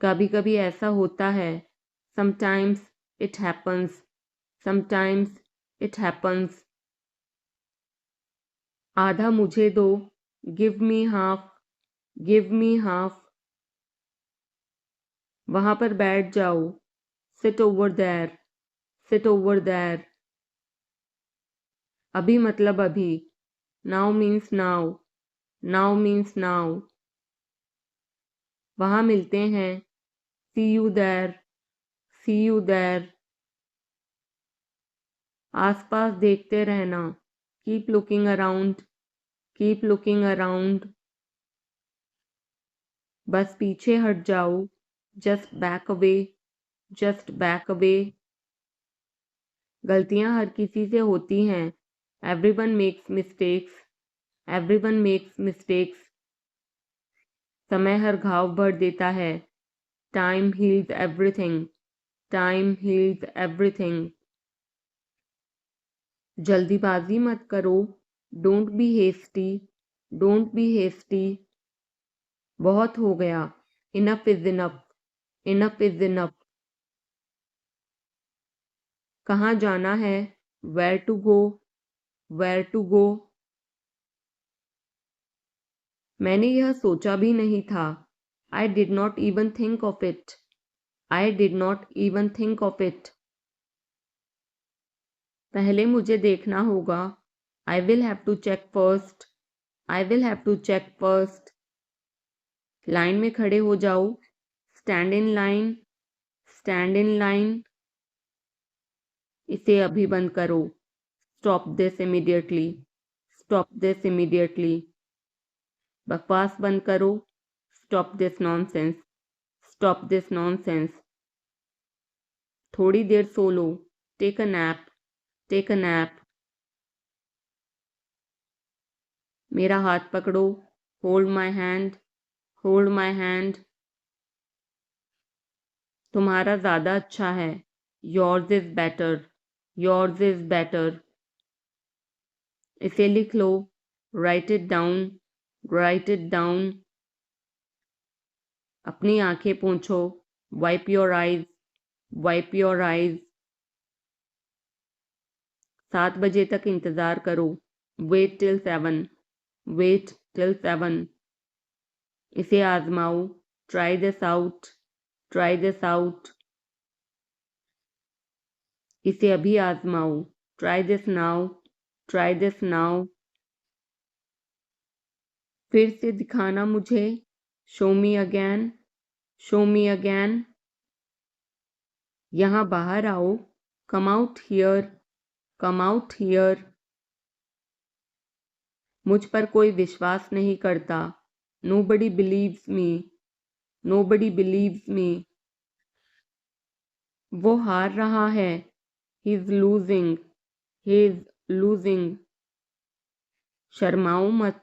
कभी कभी ऐसा होता है, sometimes it happens, sometimes it happens. आधा मुझे दो, give me half, give me half. वहां पर बैठ जाओ, sit over there, sit over there. अभी मतलब अभी, now means now, now means now. वहां मिलते हैं, see you there, see you there. आसपास देखते रहना, keep looking around, keep looking around. बस पीछे हट जाओ, just back away, just back away. गलतियां हर किसी से होती हैं, everyone makes mistakes, everyone makes mistakes. समय हर घाव भर देता है, time heals everything, time heals everything. जल्दीबाजी मत करो, don't be hasty, don't be hasty. बहुत हो गया, enough is enough, enough is enough. कहाँ जाना है, where to go, where to go. मैंने यह सोचा भी नहीं था, I did not even think of it, I did not even think of it. पहले मुझे देखना होगा, I will have to check first, I will have to check first. Line में खड़े हो जाओ, stand in line, stand in line. इसे अभी बंद करो, stop this immediately, stop this immediately. बकवास बंद करो, stop this nonsense, stop this nonsense. थोड़ी देर सो लो, take a nap, take a nap. मेरा हाथ पकड़ो, hold my hand, hold my hand. तुम्हारा ज़्यादा अच्छा है, yours is better, yours is better. इसे लिख लो, write it down, write it down. अपनी आंखें पोंछो, wipe your eyes, wipe your eyes. 7 बजे तक इंतज़ार करो, वेट टिल 7, वेट टिल 7। इसे आजमाओ, try this out, try this out. इसे अभी आजमाओ, try this now, try this now. फिर से दिखाना मुझे, show me again, show me again. यहाँ बाहर आओ, come out here, come out here. मुझ पर कोई विश्वास नहीं करता, Nobody believes me. Nobody believes me. वो हार रहा है. He is losing. He is losing. शर्माओ मत.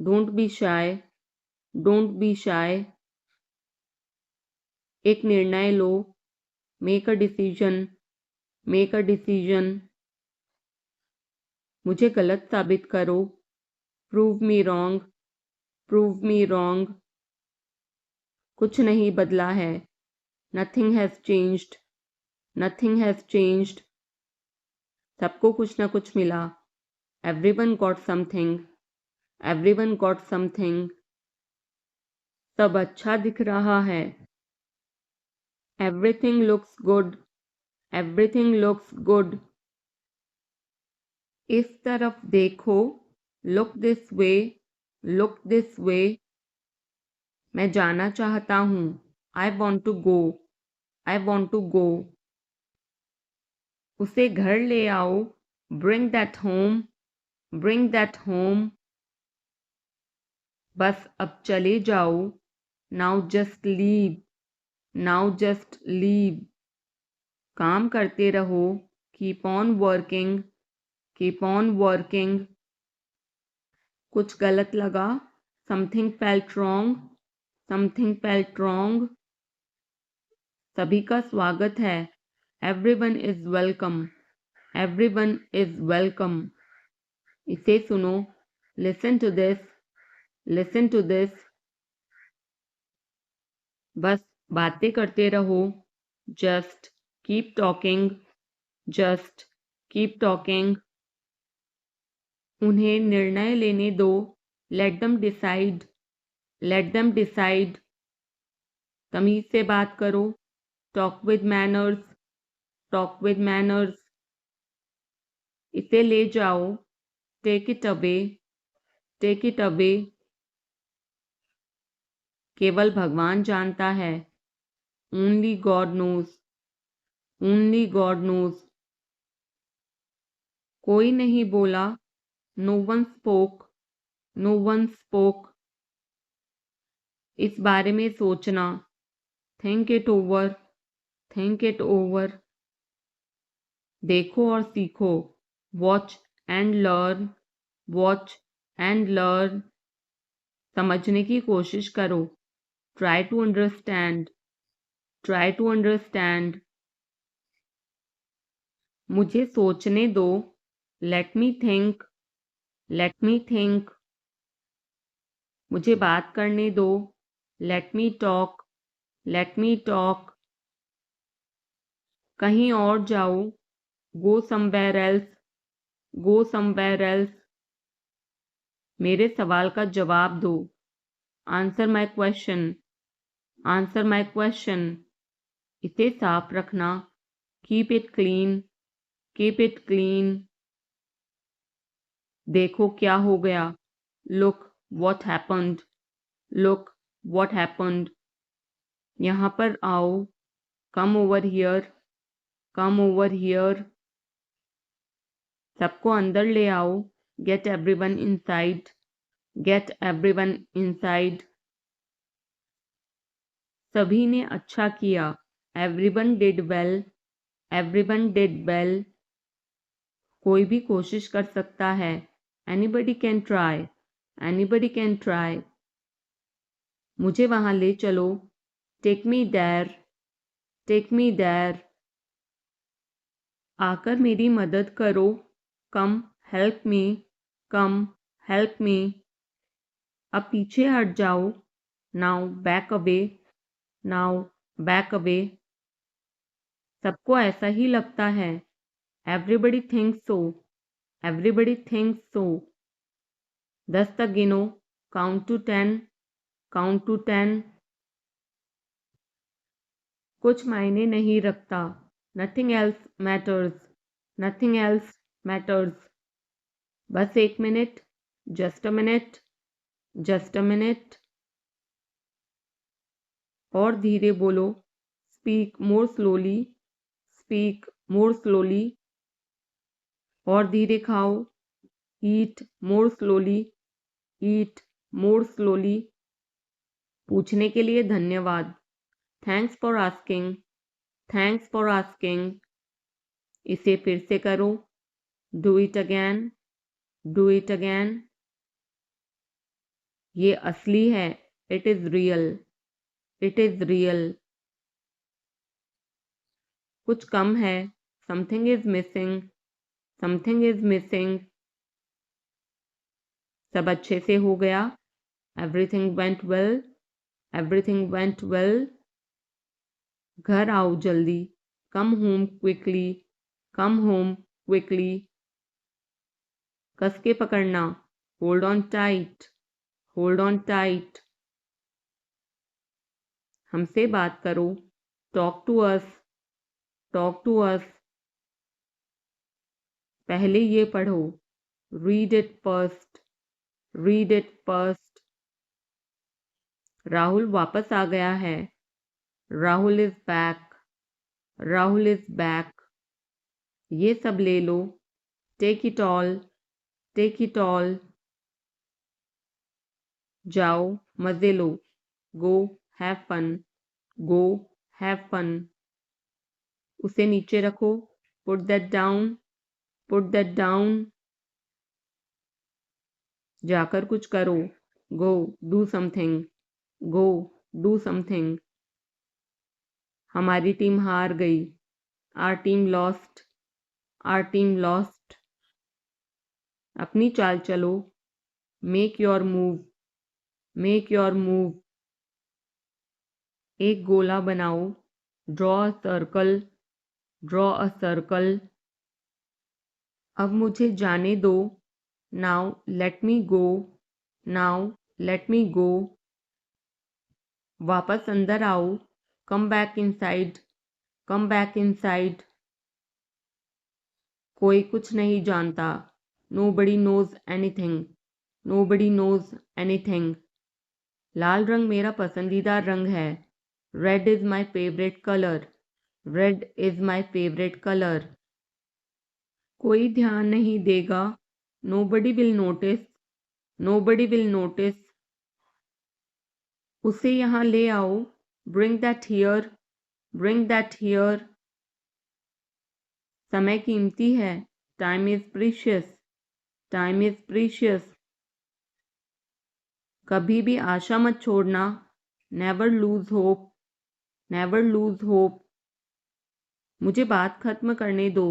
Don't be shy. Don't be shy. एक निर्णय लो. Make a decision. Make a decision. मुझे गलत साबित करो. Prove me wrong. Prove me wrong. कुछ नहीं बदला है. Nothing has changed. Nothing has changed. सबको कुछ ना कुछ मिला. Everyone got something. Everyone got something. सब अच्छा दिख रहा है. Everything looks good. Everything looks good. इस तरफ देखो. Look this way. Look this way. मैं जाना चाहता हूँ. I want to go. I want to go. उसे घर ले आओ. Bring that home. Bring that home. बस अब चले जाओ. Now just leave. Now just leave. काम करते रहो. Keep on working. Keep on working. कुछ गलत लगा. Something felt wrong. Something felt wrong. सभी का स्वागत है. Everyone is welcome. Everyone is welcome. इसे सुनो. Listen to this. Listen to this. बस बातें करते रहो. Just keep talking. Just keep talking. उन्हें निर्णय लेने दो. Let them decide. Let them decide. तमीज से बात करो. Talk with manners. Talk with manners. इसे ले जाओ. Take it away. Take it away. केवल भगवान जानता है. Only God knows. Only God knows. कोई नहीं बोला. No one spoke. No one spoke. इस बारे में सोचना. Think it over. Think it over. देखो और सीखो. Watch and learn. Watch and learn. समझने की कोशिश करो. Try to understand. Try to understand. मुझे सोचने दो. Let me think. Let me think. मुझे बात करने दो. Let me talk. Let me talk. कहीं और जाओ. Go somewhere else. Go somewhere else. मेरे सवाल का जवाब दो. Answer my question. Answer my question. इसे साफ रखना. Keep it clean. Keep it clean. देखो क्या हो गया. Look what happened. Look what happened. यहाँ पर आओ. Come over here. Come over here. सबको अंदर ले आओ. Get everyone inside. Get everyone inside. सभी ने अच्छा किया. Everyone did well. Everyone did well. कोई भी कोशिश कर सकता है. Anybody can try. Anybody can try. मुझे वहां ले चलो. Take me there. Take me there. आकर मेरी मदद करो. Come help me. Come help me. अब पीछे हट जाओ. Now back away. Now back away. सबको ऐसा ही लगता है. Everybody thinks so. Everybody thinks so. 10 तक गिनो. Count to 10. Count to 10. कुछ मायने नहीं रखता. Nothing else matters. Nothing else matters. बस 1 minute. Just a minute. Just a minute. और धीरे बोलो. Speak more slowly. Speak more slowly. और धीरे खाओ. Eat more slowly. Eat more slowly. पूछने के लिए धन्यवाद। Thanks for asking, thanks for asking. इसे फिर से करो। Do it again, do it again. ये असली है। It is real, it is real. कुछ कम है। Something is missing, something is missing. सब अच्छे से हो गया। Everything went well, everything went well. घर आओ जल्दी। Come home quickly, come home quickly. कस के पकड़ना। Hold on tight, hold on tight. हमसे बात करो। Talk to us, talk to us. पहले ये पढ़ो। Read it first, read it first. Rahul वापस आ गया है। Rahul is back, Rahul is back. ये सब ले लो। Take it all, take it all. जाओ मजे लो। Go have fun, go have fun. उसे नीचे रखो। Put that down, put that down. जाकर कुछ करो। Go do something, go do something. हमारी टीम हार गई। Our team lost, are team lost. अपनी चाल चलो। Make your move, make your move. एक गोला बनाओ। Draw a circle, draw a circle. अब मुझे जाने दो। Now let me go, now let me go. वापस अंदर आओ। Come back inside, come back inside. कोई कुछ नहीं जानता। Nobody knows anything, nobody knows anything. लाल रंग मेरा पसंदीदा रंग है। Red is my favourite colour, red is my favourite colour. कोई ध्यान नहीं देगा। Nobody will notice, nobody will notice. उसे यहाँ ले आओ। Bring that here, bring that here. समय कीमती है। Time is precious, time is precious. कभी भी आशा मत छोड़ना। Never lose hope, never lose hope. मुझे बात खत्म करने दो।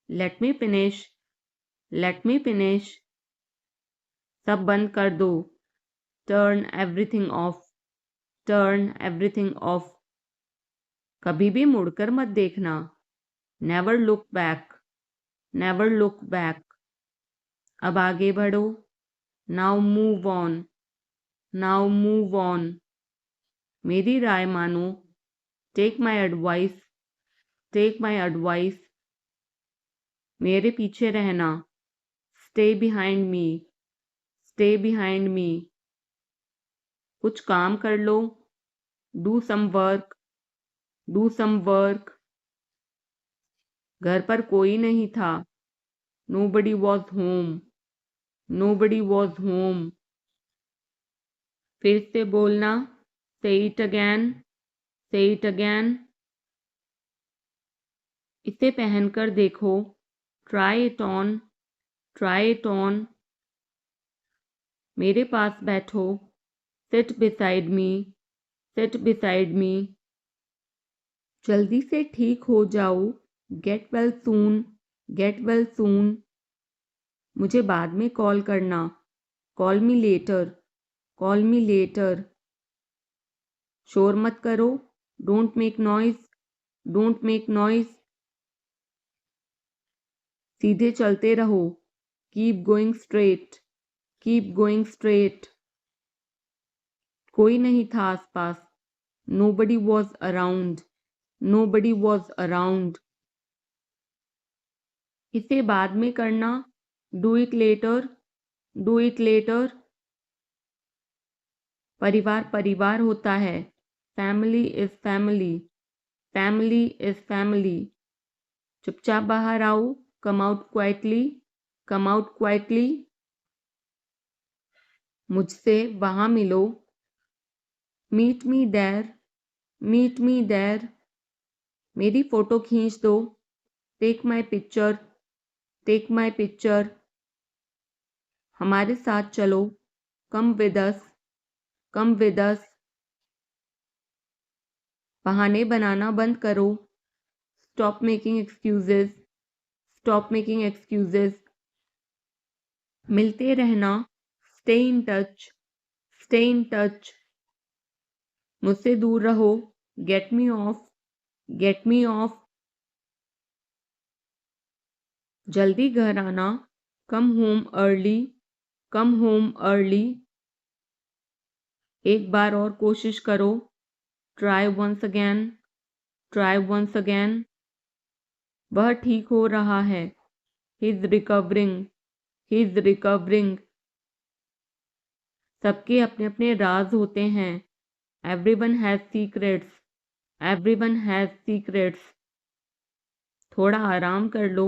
Let me finish, let me finish. सब बंद कर दो। Turn everything of, turn everything of. कभी भी मुड़कर मत देखना। Never look back, never look back. अब आगे बढ़ो। Now move on, now move on. मेरी राय मानो। Take my advice, take my advice. मेरे पीछे रहना। Stay behind me, stay behind me. कुछ काम कर लो। Do some work, do some work. घर पर कोई नहीं था। Nobody was home, nobody was home. फिर से बोलना। Say it again, say it again. इसे पहनकर देखो। Try it on, try it on. मेरे पास बैठो। Seat beside me, seat beside me. जल्दी से ठीक हो जाओ। Get well soon, get well soon. मुझे बाद में कॉल करना। Call me later, call me later. शोर मत करो। Don't make noise, don't make noise. सीधे चलते रहो। Keep going straight, keep going straight. कोई नहीं था आसपास। Nobody was around, nobody was around. इसे बाद में करना। Do it later, do it later. परिवार परिवार होता है। Family is family, family is family. चुपचाप बाहर आओ। Come out quietly, come out quietly. मुझसे वहां मिलो। Meet me there, meet me there. मेरी फोटो खींच दो, take my picture, take my picture. हमारे साथ चलो, come with us, come with us. बहाने बनाना बंद करो, stop making excuses, stop making excuses. मिलते रहना, stay in touch, stay in touch. मुझसे दूर रहो, get me off, get me off. जल्दी घर आना, come home early, come home early. एक बार और कोशिश करो, try once again, try once again. वह ठीक हो रहा है, he is recovering, he is recovering. सबके अपने अपने राज होते हैं, everyone has secrets, everyone has secrets. थोड़ा आराम कर लो,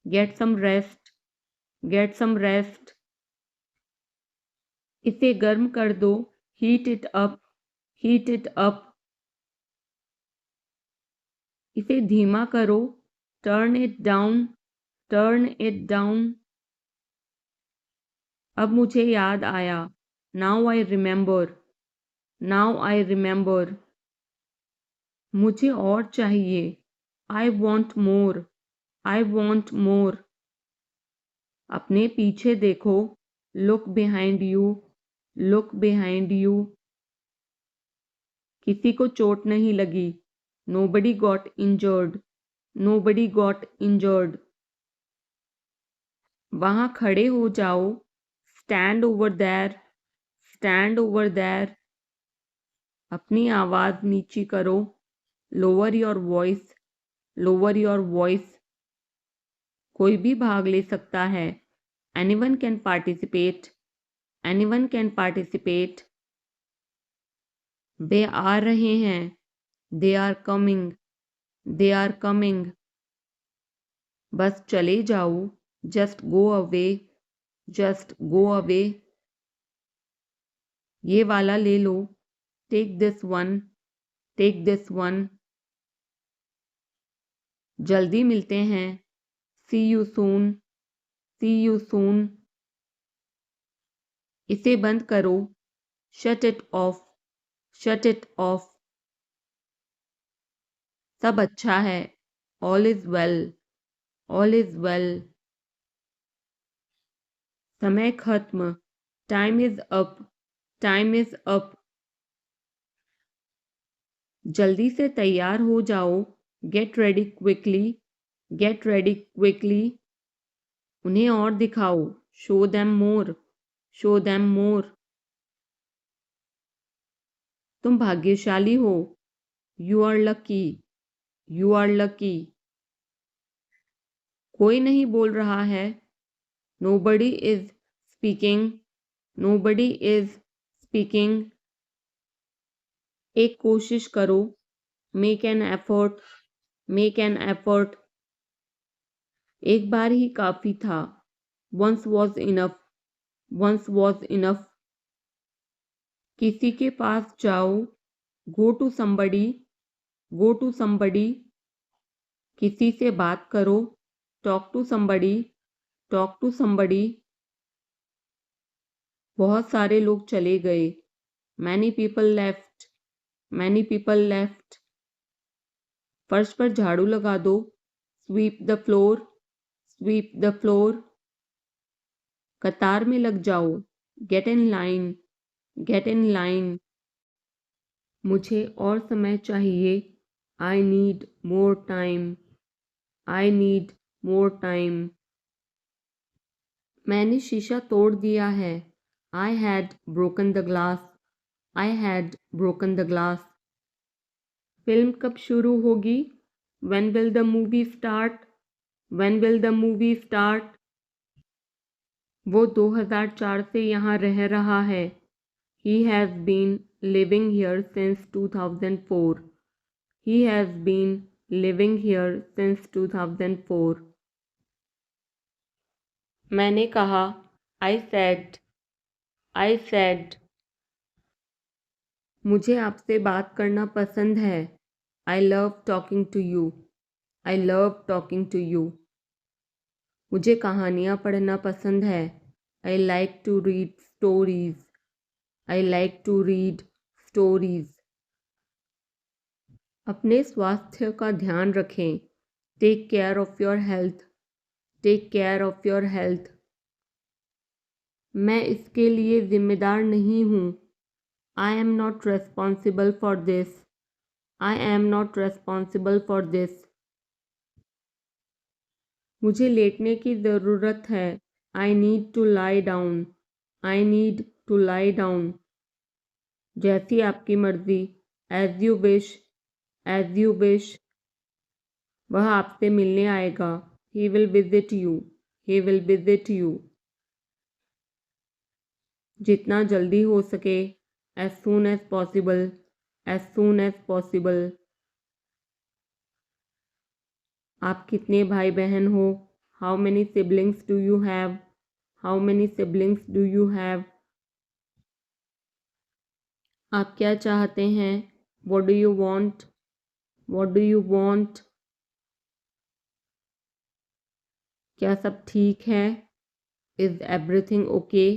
get some rest, get some rest. इसे गर्म कर दो, heat it up, heat it up. इसे धीमा करो, turn it down, turn it down. अब मुझे याद आया, now I remember, now I remember. मुझे और चाहिए, I want more, I want more. अपने पीछे देखो, look behind you, look behind you. किसी को चोट नहीं लगी, nobody got injured, nobody got injured. वहां खड़े हो जाओ, stand over there, stand over there. अपनी आवाज नीची करो, lower your voice, lower your voice. कोई भी भाग ले सकता है, anyone can participate, anyone can participate. वे आ रहे हैं, they are coming, they are coming. बस चले जाओ, just go away, just go away. ये वाला ले लो, take this one, take this one. जल्दी मिलते हैं, see you soon, see you soon. इसे बंद करो, shut it off, shut it off. सब अच्छा है, all is well, all is well. समय खत्म, time is up, time is up. जल्दी से तैयार हो जाओ, get ready quickly, get ready quickly. उन्हें और दिखाओ, show them more, show them more. तुम भाग्यशाली हो, you are lucky, you are lucky. कोई नहीं बोल रहा है, nobody is speaking, nobody is speaking. एक कोशिश करो, make an effort, make an effort. एक बार ही काफी था, once was enough, once was enough. किसी के पास जाओ, go to somebody, go to somebody. किसी से बात करो, talk to somebody, talk to somebody. बहुत सारे लोग चले गए, many people left, many people left. फर्श पर झाड़ू लगा दो, sweep the floor, sweep the floor. कतार में लग जाओ, get in line, get in line. मुझे और समय चाहिए, I need more time, I need more time. मैंने शीशा तोड़ दिया है, I had broken the glass, I had broken the glass. Film कब शुरू होगी, when will the movie start, when will the movie start. वो 2004 से यहाँ रह रहा है, he has been living here since 2004, he has been living here since 2004। मैंने कहा, आई सेड, आई सेड। मुझे आपसे बात करना पसंद है। I love talking to you. I love talking to you. मुझे कहानियाँ पढ़ना पसंद है। I like to read stories. I like to read stories. अपने स्वास्थ्य का ध्यान रखें। Take care of your health. Take care of your health. मैं इसके लिए जिम्मेदार नहीं हूँ। I am not responsible for this. I am not responsible for this. मुझे लेटने की ज़रूरत है। I need to lie down. I need to lie down. जैसी आपकी मर्ज़ी। As you wish. As you wish. वह आपसे मिलने आएगा। He will visit you. He will visit you. जितना जल्दी हो सके। As soon as possible. As soon as possible. आप कितने भाई बहन हो? How many siblings do you have? How many siblings do you have? आप क्या चाहते हैं? What do you want? What do you want? क्या सब ठीक है? Is everything okay?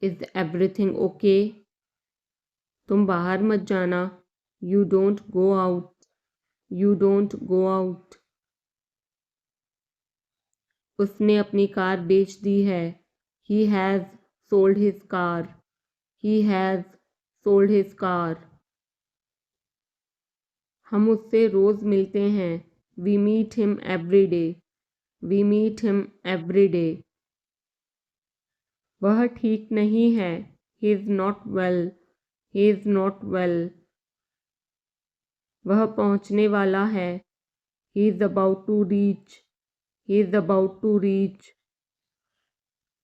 Is everything okay? तुम बाहर मत जाना। You don't go out. You don't go out. उसने अपनी कार बेच दी है। He has sold his car. He has sold his car. हम उससे रोज़ मिलते हैं। We meet him every day. We meet him every day. वह ठीक नहीं है। He is not well. He is not well. वह पहुंचने वाला है। He is about to reach. He is about to reach.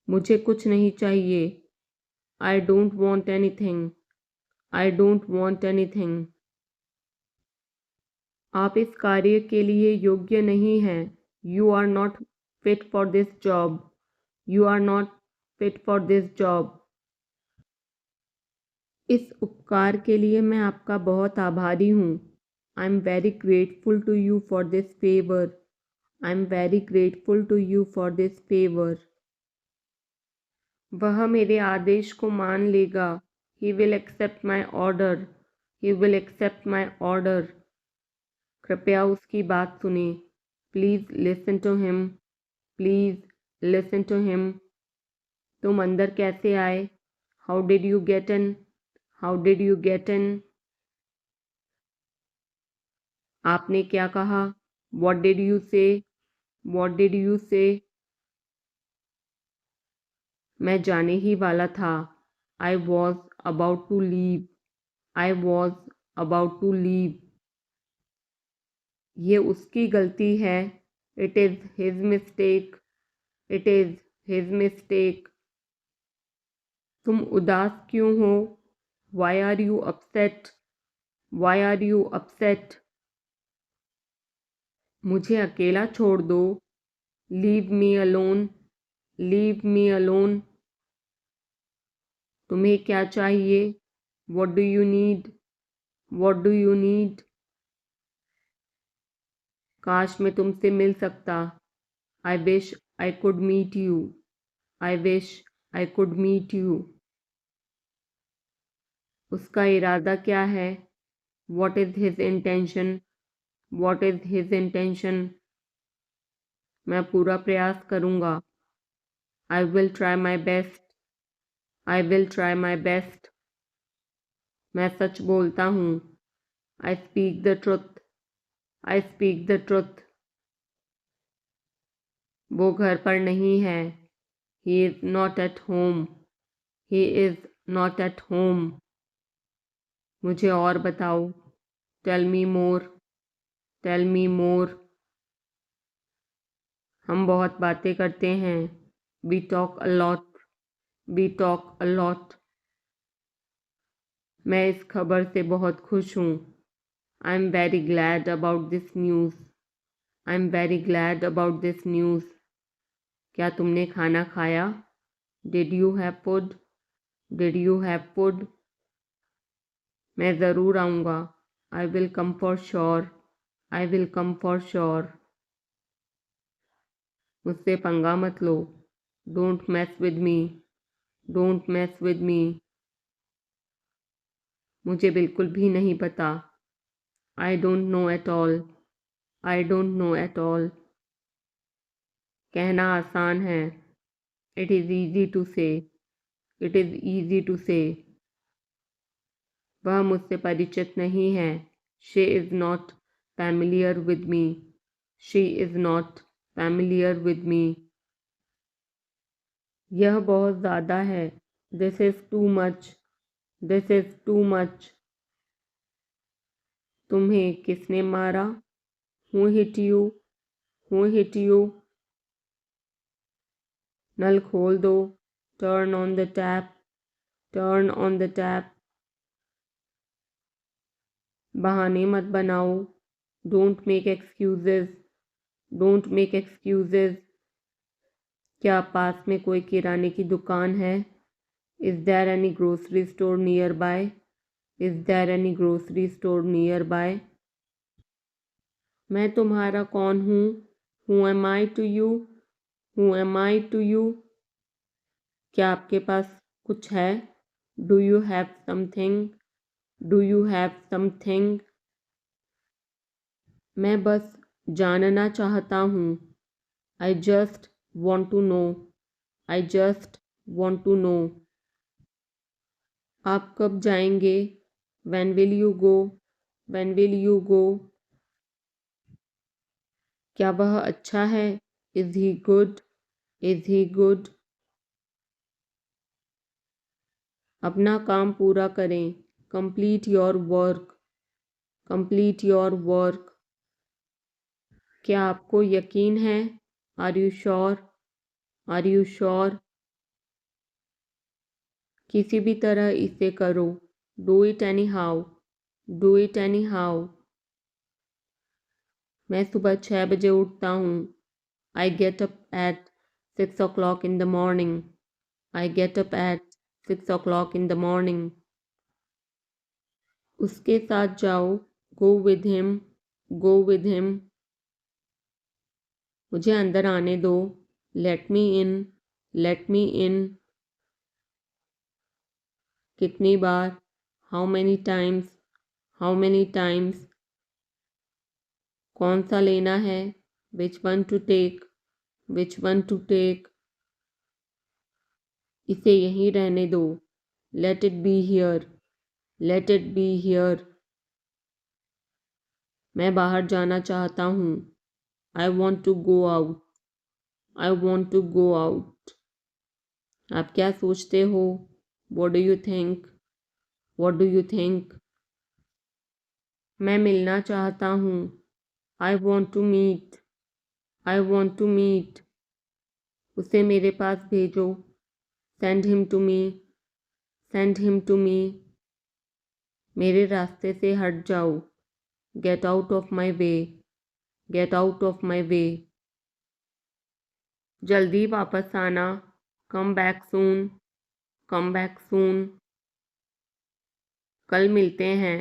मुझे कुछ नहीं चाहिए। I don't want anything. I don't want anything. आप इस कार्य के लिए योग्य नहीं हैं। You are not fit for this job. You are not fit for this job. इस उपकार के लिए मैं आपका बहुत आभारी हूँ। I am very grateful to you for this favour. I am very grateful to you for this favour. वह मेरे आदेश को मान लेगा। He will accept my order. He will accept my order. कृपया उसकी बात सुने। Please listen to him. Please listen to him. तुम अंदर कैसे आए? How did you get in? How did you get in? आपने क्या कहा? What did you say? What did you say? मैं जाने ही वाला था। I was about to leave. I was about to leave. ये उसकी गलती है। It is his mistake. It is his mistake. तुम उदास क्यों हो? Why are you upset? Why are you upset? मुझे अकेला छोड़ दो। Leave me alone. Leave me alone. तुम्हें क्या चाहिए? What do you need? What do you need? काश मैं तुमसे मिल सकता। I wish I could meet you. I wish I could meet you. उसका इरादा क्या है? What is his intention? What is his intention? मैं पूरा प्रयास करूँगा। I will try my best. I will try my best. मैं सच बोलता हूँ। I speak the truth. I speak the truth. वो घर पर नहीं है। He is not at home. He is not at home. मुझे और बताओ। Tell me more. Tell me more. हम बहुत बातें करते हैं। We talk a lot. We talk a lot. मैं इस खबर से बहुत खुश हूँ। I am very glad about this news. I am very glad about this news. क्या तुमने खाना खाया? Did you have food? Did you have food? मैं ज़रूर आऊँगा। I will come for sure. I will come for sure. मुझसे पंगा मत लो। Don't mess with me. Don't mess with me. मुझे बिल्कुल भी नहीं पता। I don't know at all. I don't know at all. कहना आसान है। It is easy to say. It is easy to say. वह मुझसे परिचित नहीं है। She is not familiar with me. She is not familiar with me. यह बहुत ज़्यादा है। This is too much. This is too much. तुम्हें किसने मारा? Who hit you? Who hit you? नल खोल दो। Turn on the tap. Turn on the tap. बहाने मत बनाओ। Don't make excuses. Don't make excuses. क्या पास में कोई किराने की दुकान है? Is there any grocery store nearby? Is there any grocery store nearby? मैं तुम्हारा कौन हूँ? Who am I to you? Who am I to you? क्या आपके पास कुछ है? Do you have something? Do you have something? मैं बस जानना चाहता हूँ। I just want to know. I just want to know. आप कब जाएंगे? When will you go? When will you go? क्या वह अच्छा है? Is he good? Is he good? अपना काम पूरा करें। Complete your work. Complete your work. क्या आपको यकीन है? Are you sure? Are you sure? किसी भी तरह इसे करो। Do it anyhow. Do it anyhow. मैं सुबह 6 बजे उठता हूँ। I get up at 6 o'clock in the morning. I get up at 6 o'clock in the morning. उसके साथ जाओ। Go with him. Go with him. मुझे अंदर आने दो। Let me in. Let me in. कितनी बार? How many times? How many times? कौन सा लेना है? Which one to take? Which one to take? इसे यहीं रहने दो। Let it be here. Let it be here. मैं बाहर जाना चाहता हूँ। I want to go out. I want to go out. आप क्या सोचते हो? What do you think? What do you think? मैं मिलना चाहता हूँ। I want to meet. I want to meet. उसे मेरे पास भेजो। Send him to me. Send him to me. मेरे रास्ते से हट जाओ। Get out of my way. Get out of my way. जल्दी वापस आना। Come back soon. Come back soon. कल मिलते हैं।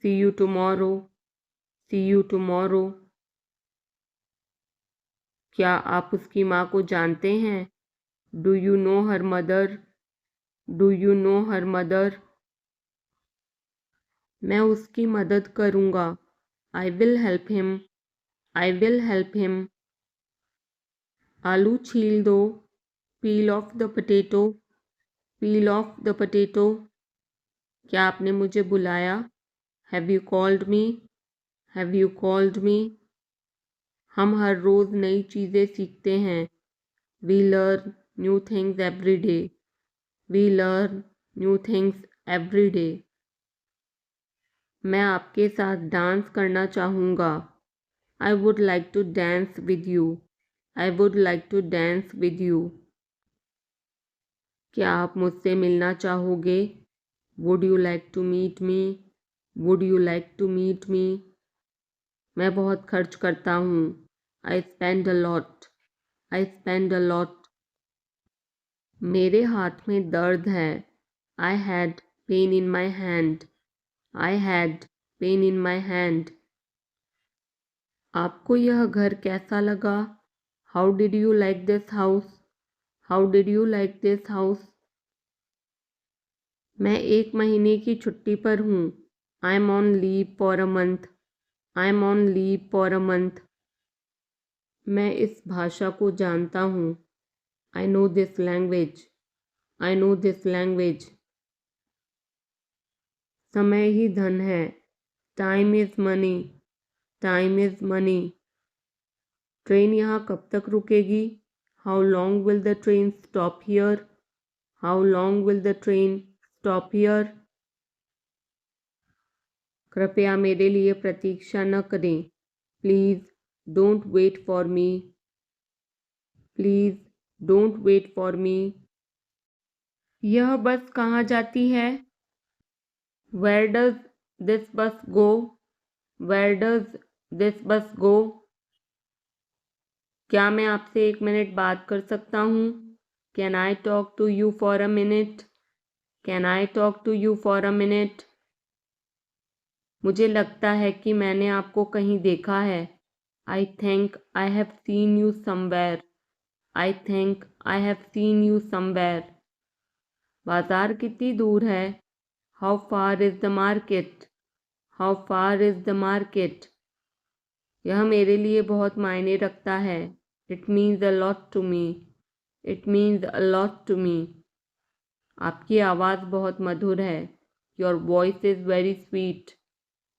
See you tomorrow. See you tomorrow. क्या आप उसकी माँ को जानते हैं? Do you know her mother? Do you know her mother? मैं उसकी मदद करूँगा। I will help him. I will help him. आलू छील दो। Peel off the potato. Peel off the potato. क्या आपने मुझे बुलाया? Have you called me? Have you called me? हम हर रोज़ नई चीज़ें सीखते हैं। We learn new things every day. We learn new things every day. मैं आपके साथ डांस करना चाहूँगा। I would like to dance with you. I would like to dance with you. क्या आप मुझसे मिलना चाहोगे? Would you like to meet me? Would you like to meet me? मैं बहुत खर्च करता हूँ। I spend a lot. I spend a lot. मेरे हाथ में दर्द है। I had pain in my hand. I had pain in my hand. आपको यह घर कैसा लगा? How did you like this house? How did you like this house? मैं 1 महीने की छुट्टी पर हूँ. I am on leave for a month. I am on leave for a month. मैं इस भाषा को जानता हूँ. I know this language. I know this language. समय ही धन है. Time is money. Time is money. Train यहाँ कब तक रुकेगी? How long will the train stop here? How long will the train stop here? कृपया मेरे लिए प्रतीक्षा न करें. Please don't wait for me. Please don't wait for me. यह बस कहाँ जाती है? Where does this bus go? Where does this bus go? क्या मैं आपसे 1 मिनट बात कर सकता हूँ? Can I talk to you for a minute? Can I talk to you for a minute? मुझे लगता है कि मैंने आपको कहीं देखा है. I think I have seen you somewhere. I think I have seen you somewhere. बाजार कितनी दूर है? How far is the market? How far is the market? यह मेरे लिए बहुत मायने रखता है. It means a lot to me. It means a lot to me. आपकी आवाज़ बहुत मधुर है. Your voice is very sweet.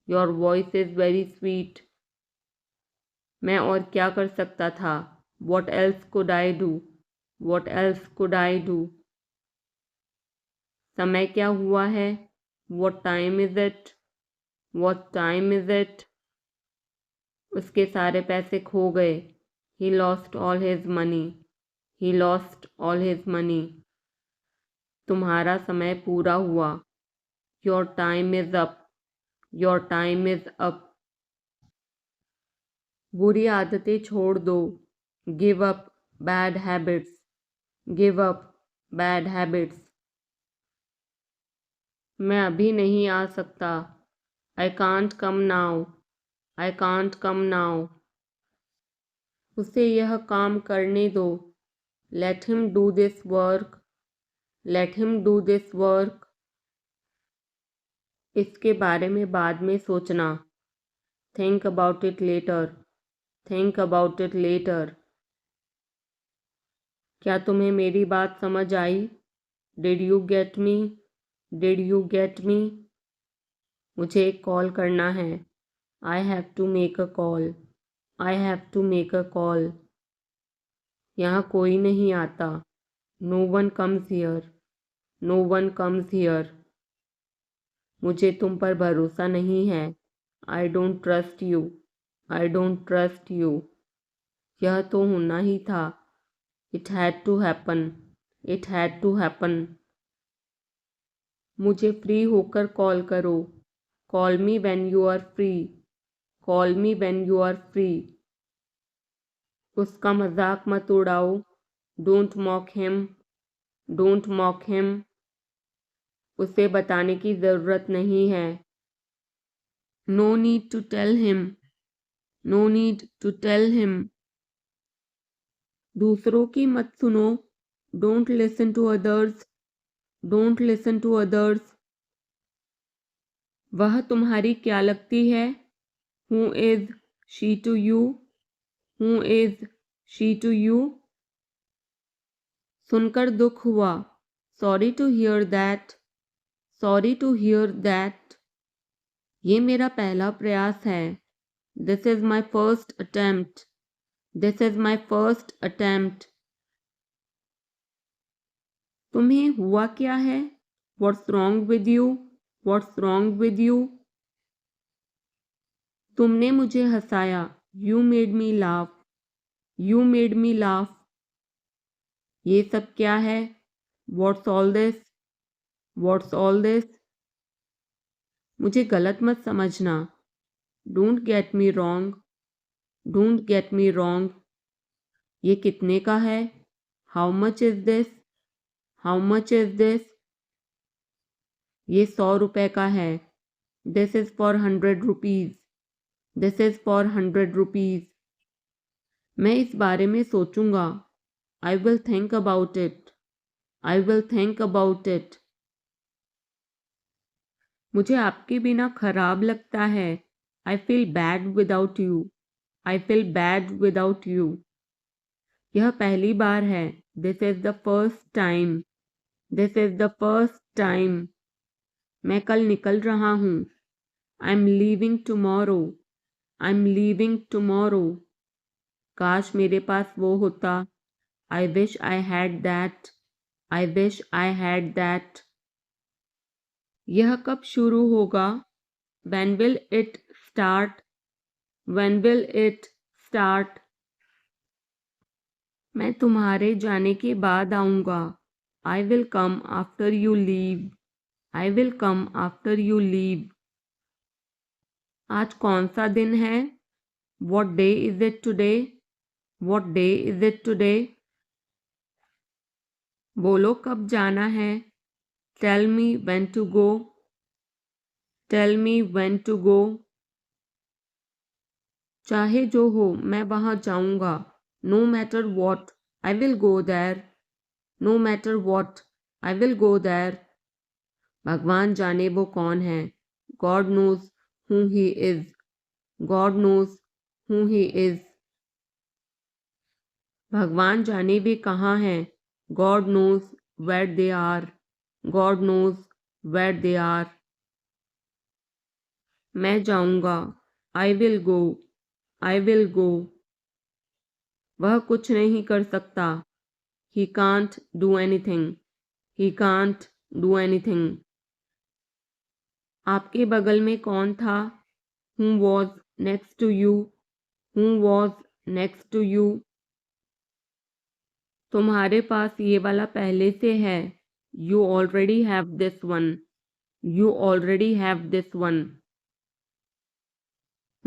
Your voice is very sweet. मैं और क्या कर सकता था? What else could I do? What else could I do? समय क्या हुआ है? What time is it? What time is it? उसके सारे पैसे खो गए. He lost all his money. He lost all his money. तुम्हारा समय पूरा हुआ. Your time is up. Your time is up. बुरी आदतें छोड़ दो. Give up bad habits. Give up bad habits. मैं अभी नहीं आ सकता. I can't come now. I can't come now. उसे यह काम करने दो. Let him do this work. Let him do this work. इसके बारे में बाद में सोचना. Think about it later. Think about it later. क्या तुम्हें मेरी बात समझ आई? Did you get me? Did you get me? मुझे एक कॉल करना है. I have to make a call. I have to make a call. यहाँ कोई नहीं आता. No one comes here. No one comes here. मुझे तुम पर भरोसा नहीं है. I don't trust you. I don't trust you. यह तो होना ही था. It had to happen. It had to happen. मुझे फ्री होकर कॉल करो. Call me when you are free. Call me when you are free. उसका मजाक मत उड़ाओ. Don't mock him. Don't mock him. उसे बताने की ज़रूरत नहीं है. No need to tell him. No need to tell him. दूसरों की मत सुनो. Don't listen to others. Don't listen to others. वह तुम्हारी क्या लगती है? Who is she to you? Who is she to you? सुनकर दुख हुआ. Sorry to hear that. Sorry to hear that. ये मेरा पहला प्रयास है. This is my first attempt. This is my first attempt. तुम्हें हुआ क्या है? What's wrong with you? What's wrong with you? तुमने मुझे हंसाया. You made me laugh. You made me laugh. ये सब क्या है? What's all this? What's all this? मुझे गलत मत समझना. Don't get me wrong. Don't get me wrong. ये कितने का है? How much is this? How much is this? ये 100 रुपए का है. This is for 100 rupees. This is for 100 rupees. मैं इस बारे में सोचूंगा. I will think about it. I will think about it. मुझे आपके बिना खराब लगता है. I feel bad without you. I feel bad without you. यह पहली बार है. This is the first time. This is the first time. मैं कल निकल रहा हूँ. I'm leaving tomorrow. I'm leaving tomorrow. काश मेरे पास वो होता. I wish I had that. I wish I had that. यह कब शुरू होगा? When will it start? When will it start? मैं तुम्हारे जाने के बाद आऊँगा. I will come after you leave. I will come after you leave. आज कौन सा दिन है? What day is it today? What day is it today? बोलो कब जाना है? Tell me when to go. Tell me when to go. चाहे जो हो मैं वहाँ जाऊँगा. No matter what, I will go there. No matter what, I will go there. भगवान जाने वो कौन है. God knows who he is. God knows who he is. भगवान जाने वे कहाँ हैं. God knows where they are. God knows where they are. मैं जाऊँगा. I will go. I will go. वह कुछ नहीं कर सकता. He can't do anything. He can't do anything. आपके बगल में कौन था? Who was next to you? Who was next to you? तुम्हारे पास ये वाला पहले से है. You already have this one. You already have this one.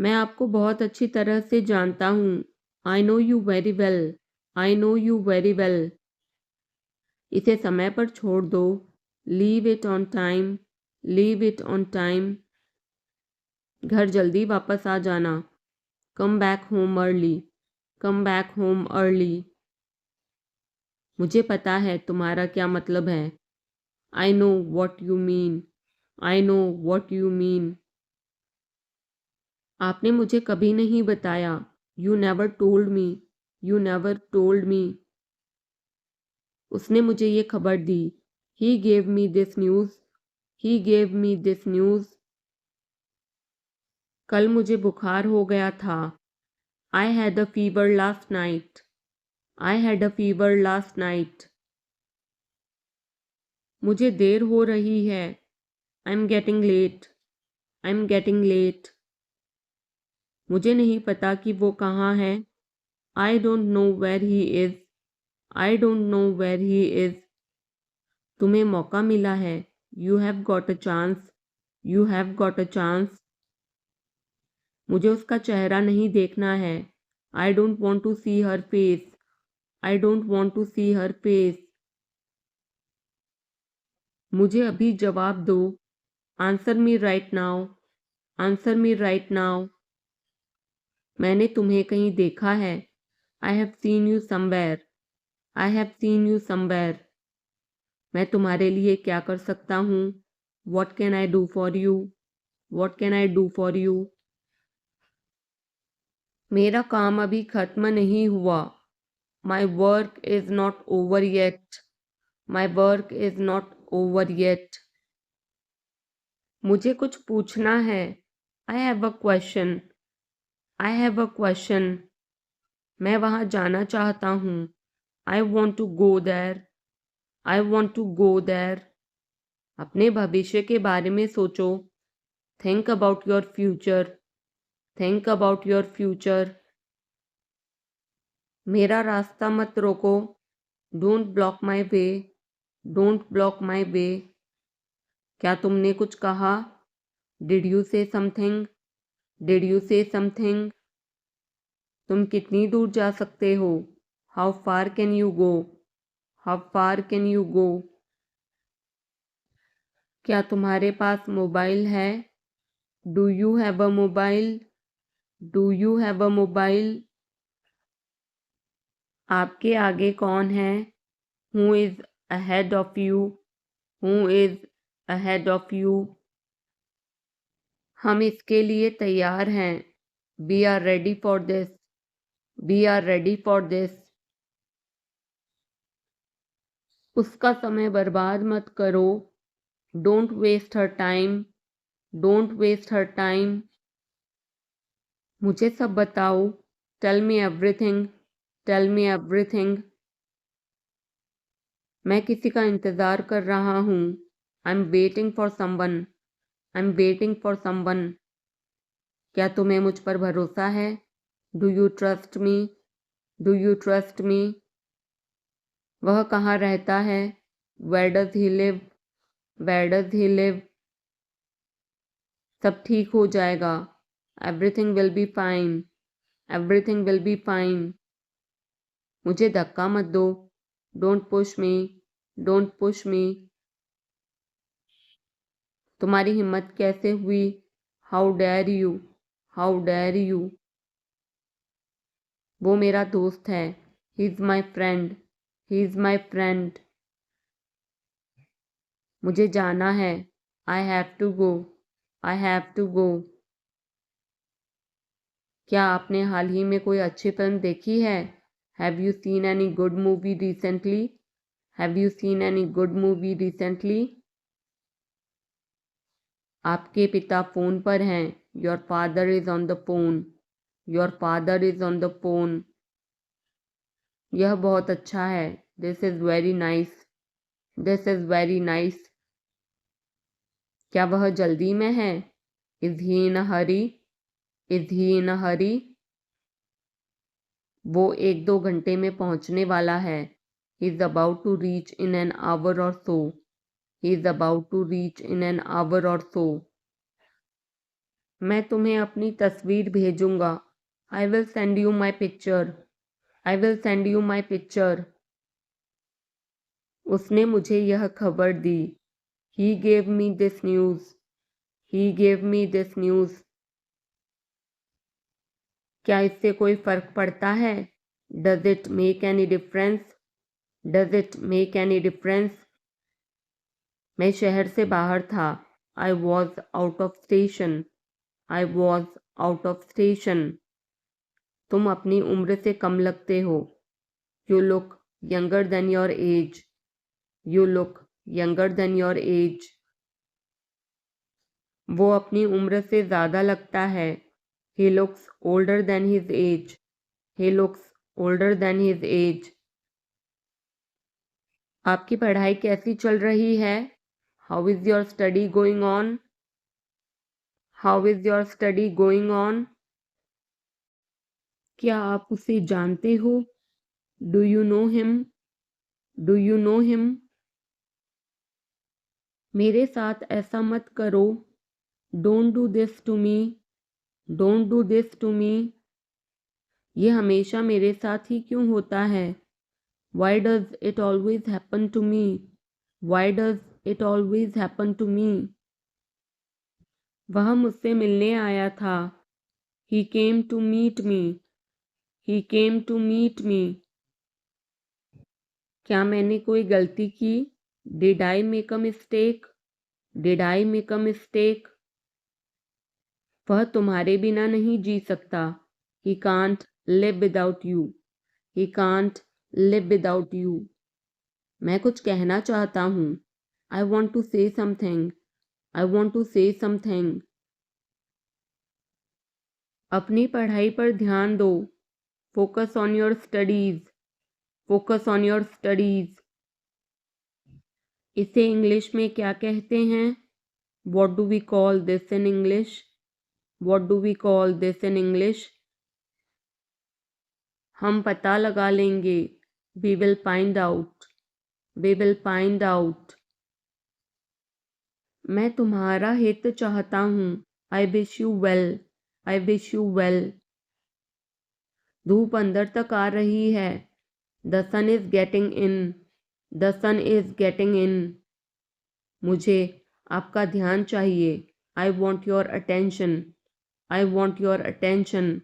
मैं आपको बहुत अच्छी तरह से जानता हूँ. I know you very well. I know you very well. इसे समय पर छोड़ दो. Leave it on time. Leave it on time. घर जल्दी वापस आ जाना. Come back home early. Come back home early. मुझे पता है तुम्हारा क्या मतलब है. I know what you mean. I know what you mean. आपने मुझे कभी नहीं बताया. You never told me. You never told me. उसने मुझे ये खबर दी. He gave me this news. He gave me this news. कल मुझे बुखार हो गया था. I had a fever last night. I had a fever last night. मुझे देर हो रही है. I'm getting late. I'm getting late. मुझे नहीं पता कि वो कहाँ है. I don't know where he is. I don't know where he is. तुम्हें मौका मिला है. You have got a chance. You have got a chance. मुझे उसका चेहरा नहीं देखना है. I don't want to see her face. I don't want to see her face. मुझे अभी जवाब दो. Answer me right now. Answer me right now. मैंने तुम्हें कहीं देखा है. I have seen you somewhere. I have seen you somewhere. मैं तुम्हारे लिए क्या कर सकता हूँ? What can I do for you? What can I do for you? मेरा काम अभी खत्म नहीं हुआ. My work is not over yet. My work is not over yet. मुझे कुछ पूछना है. I have a question. I have a question. मैं वहाँ जाना चाहता हूँ. I want to go there. I want to go there. अपने भविष्य के बारे में सोचो. Think about your future. Think about your future. मेरा रास्ता मत रोको. Don't block my way. Don't block my way. क्या तुमने कुछ कहा? Did you say something? Did you say something? तुम कितनी दूर जा सकते हो? How far can you go? How far can you go? क्या तुम्हारे पास मोबाइल है? Do you have a mobile? Do you have a mobile? आपके आगे कौन है? Who is ahead of you? Who is ahead of you? हम इसके लिए तैयार हैं। We are ready for this. We are ready for this. उसका समय बर्बाद मत करो। Don't waste her time. Don't waste her time. मुझे सब बताओ। Tell me everything. Tell me everything. मैं किसी का इंतज़ार कर रहा हूँ। I am waiting for someone. I am waiting for someone. क्या तुम्हें मुझ पर भरोसा है? Do you trust me? Do you trust me? वह कहाँ रहता है? Where does he live? Where does he live? सब ठीक हो जाएगा। Everything will be fine. Everything will be fine. मुझे धक्का मत दो। Don't push me. Don't push me. तुम्हारी हिम्मत कैसे हुई? How dare you? How dare you? वो मेरा दोस्त है। He is my friend. He is my friend. मुझे जाना है। I have to go. I have to go. क्या आपने हाल ही में कोई अच्छी फिल्म देखी है? Have you seen any good movie recently? Have you seen any good movie recently? आपके पिता फ़ोन पर हैं। Your father is on the phone. Your father is on the phone. यह बहुत अच्छा है। This is very nice. This is very nice. क्या वह जल्दी में है? Is he in a hurry? Is he in a hurry? वो 1-2 घंटे में पहुंचने वाला है। He is about to reach in an hour or so. He is about to reach in an hour or so. मैं तुम्हें अपनी तस्वीर भेजूंगा। I will send you my picture. I will send you my picture. उसने मुझे यह खबर दी। He gave me this news. He gave me this news. क्या इससे कोई फ़र्क पड़ता है? Does it make any difference? Does it make any difference? मैं शहर से बाहर था। I was out of station. I was out of station. तुम अपनी उम्र से कम लगते हो। You look younger than your age. You look younger than your age. वो अपनी उम्र से ज़्यादा लगता है। He looks older than his age. He looks older than his age. आपकी पढ़ाई कैसी चल रही है? How is your study going on? How is your study going on? क्या आप उसे जानते हो? Do you know him? Do you know him? मेरे साथ ऐसा मत करो। Don't do this to me. Don't do this to me. ये हमेशा मेरे साथ ही क्यों होता है? Why does it always happen to me? Why does it always happen to me? वह मुझसे मिलने आया था। He came to meet me. He came to meet me. क्या मैंने कोई गलती की? Did I make a mistake? Did I make a mistake? वह तुम्हारे बिना नहीं जी सकता। He can't live without you. He can't live without you. मैं कुछ कहना चाहता हूँ। I want to say something. I want to say something. अपनी पढ़ाई पर ध्यान दो। Focus on your studies. Focus on your studies. इसे इंग्लिश में क्या कहते हैं? What do we call this in English? What do we call this in English? हम पता लगा लेंगे। We will find out. We will find out. मैं तुम्हारा हित चाहता हूँ। I wish you well. I wish you well. धूप अंदर तक आ रही है। The sun is getting in. The sun is getting in. मुझे आपका ध्यान चाहिए। I want your attention, I want your attention.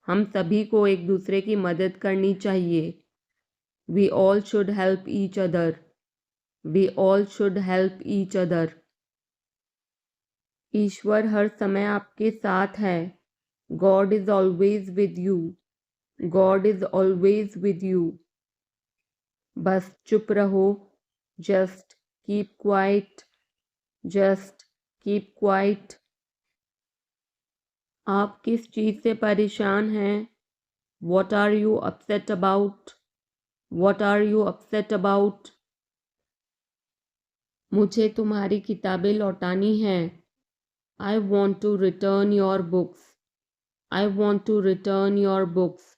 हम सभी को एक दूसरे की मदद करनी चाहिए। We all should help each other, we all should help each other. ईश्वर हर समय आपके साथ है। God is always with you, God is always with you. बस चुप रहो, just keep quiet, just keep quiet. आप किस चीज़ से परेशान हैं? What are you upset about, what are you upset about. मुझे तुम्हारी किताबें लौटानी हैं। I want to return your books, I want to return your books.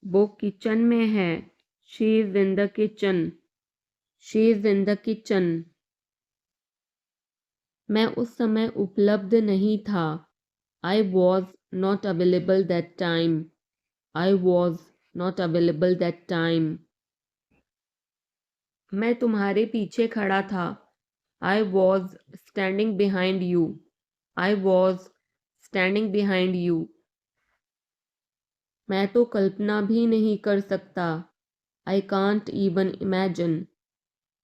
वो किचन में है। She is in the kitchen, she is in the kitchen. मैं उस समय उपलब्ध नहीं था। I was not available that time, I was not available that time. मैं तुम्हारे पीछे खड़ा था। I was standing behind you, I was standing behind you. मैं तो कल्पना भी नहीं कर सकता। I can't even imagine,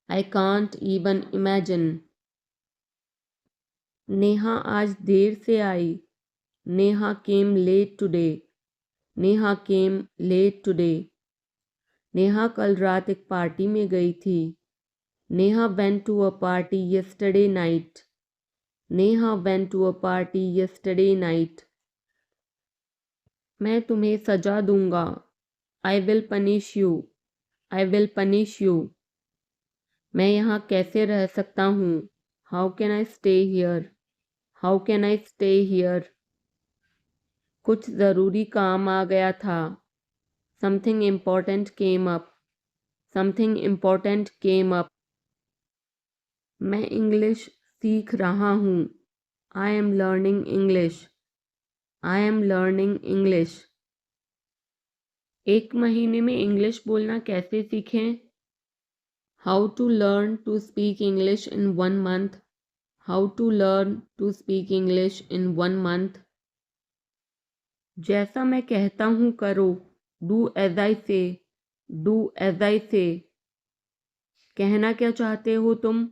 I can't even imagine. Neha आज देर से आई। Neha came late today, Neha came late today. Neha कल रात एक पार्टी में गई थी। Neha went to a party yesterday night, Neha went to a party yesterday night. मैं तुम्हें सजा दूंगा। I will punish you, I will punish you. मैं यहाँ कैसे रह सकता हूँ? How can I stay here, how can I stay here. कुछ ज़रूरी काम आ गया था। Something important came up, something important came up. मैं इंग्लिश सीख रहा हूँ। I am learning English, I am learning English. एक महीने में इंग्लिश बोलना कैसे सीखें? How to learn to speak English in 1 month, how to learn to speak English in 1 month. जैसा मैं कहता हूँ करो। डू एज आई से, डू एज आई से। कहना क्या चाहते हो तुम?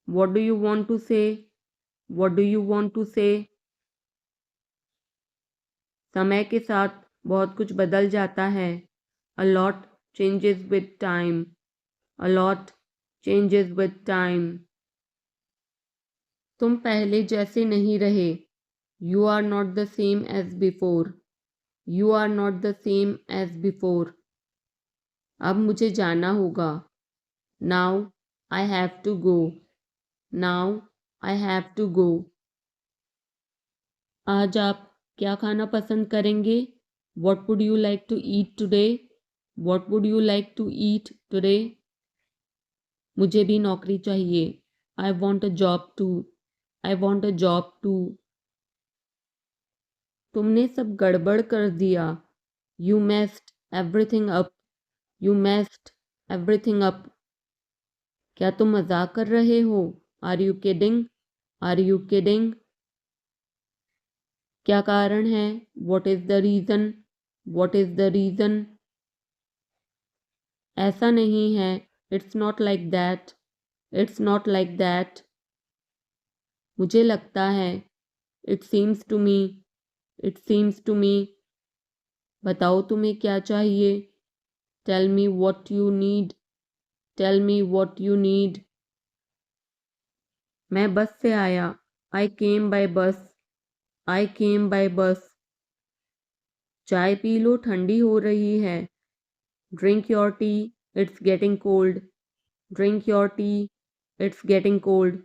What do you want to say, what do you want to say. समय के साथ बहुत कुछ बदल जाता है। A lot changes with time, a lot changes with time. तुम पहले जैसे नहीं रहे। You are not the same as before, you are not the same as before. अब मुझे जाना होगा। Now I have to go, now I have to go. आज आप क्या खाना पसंद करेंगे? What would you like to eat today, what would you like to eat today. मुझे भी नौकरी चाहिए। I want a job too, I want a job too. तुमने सब गड़बड़ कर दिया। You messed everything up, you messed everything up. क्या तुम मजाक कर रहे हो? Are you kidding, are you kidding. क्या कारण है? What is the reason, what is the reason. ऐसा नहीं है। It's not like that, it's not like that. मुझे लगता है। It seems to me, it seems to me. बताओ तुम्हें क्या चाहिए? Tell me what you need, tell me what you need. मैं बस से आया। आई केम बाय बस, आई केम बाय बस। चाय पी लो, ठंडी हो रही है। Drink your tea, it's getting cold, drink your tea, it's getting cold.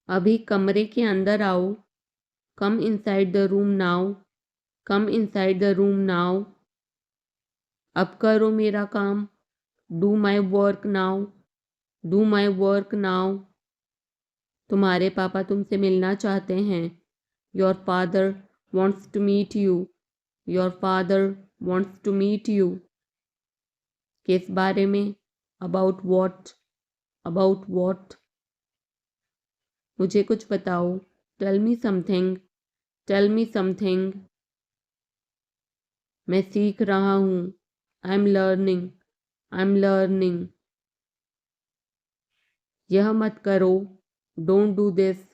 अभी कमरे के अंदर आओ। Come inside the room now, come inside the room now. अब करो मेरा काम। Do my work now, do my work now. तुम्हारे पापा तुमसे मिलना चाहते हैं। Your father wants to meet you, your father wants to meet you. किस बारे में? About what, about what. मुझे कुछ बताओ। Tell me something. Tell me something. मैं सीख रहा हूँ। I am learning. I am learning. यह मत करो। Don't do this.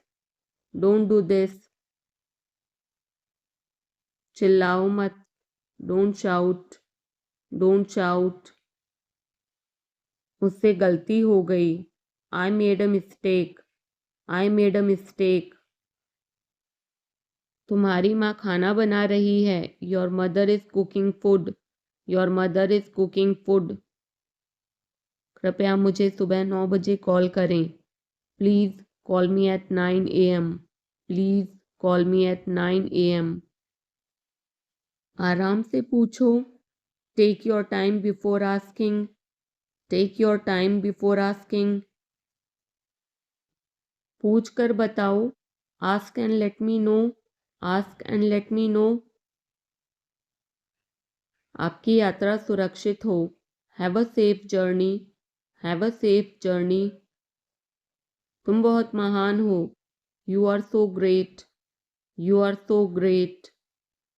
Don't do this. चिल्लाओ मत। Don't shout. Don't shout. मुझसे गलती हो गई। I made a mistake. I made a mistake. तुम्हारी माँ खाना बना रही है। Your mother is cooking food. Your mother is cooking food. कृपया मुझे सुबह 9 बजे कॉल करें। Please call me at 9 AM। Please call me at 9 AM। आराम से पूछो। Take your time before asking. Take your time before asking. पूछ कर बताओ। Ask and let me know. Ask and let me know. आपकी यात्रा सुरक्षित हो। Have a safe journey. Have a safe journey. तुम बहुत महान हो। You are so great. You are so great.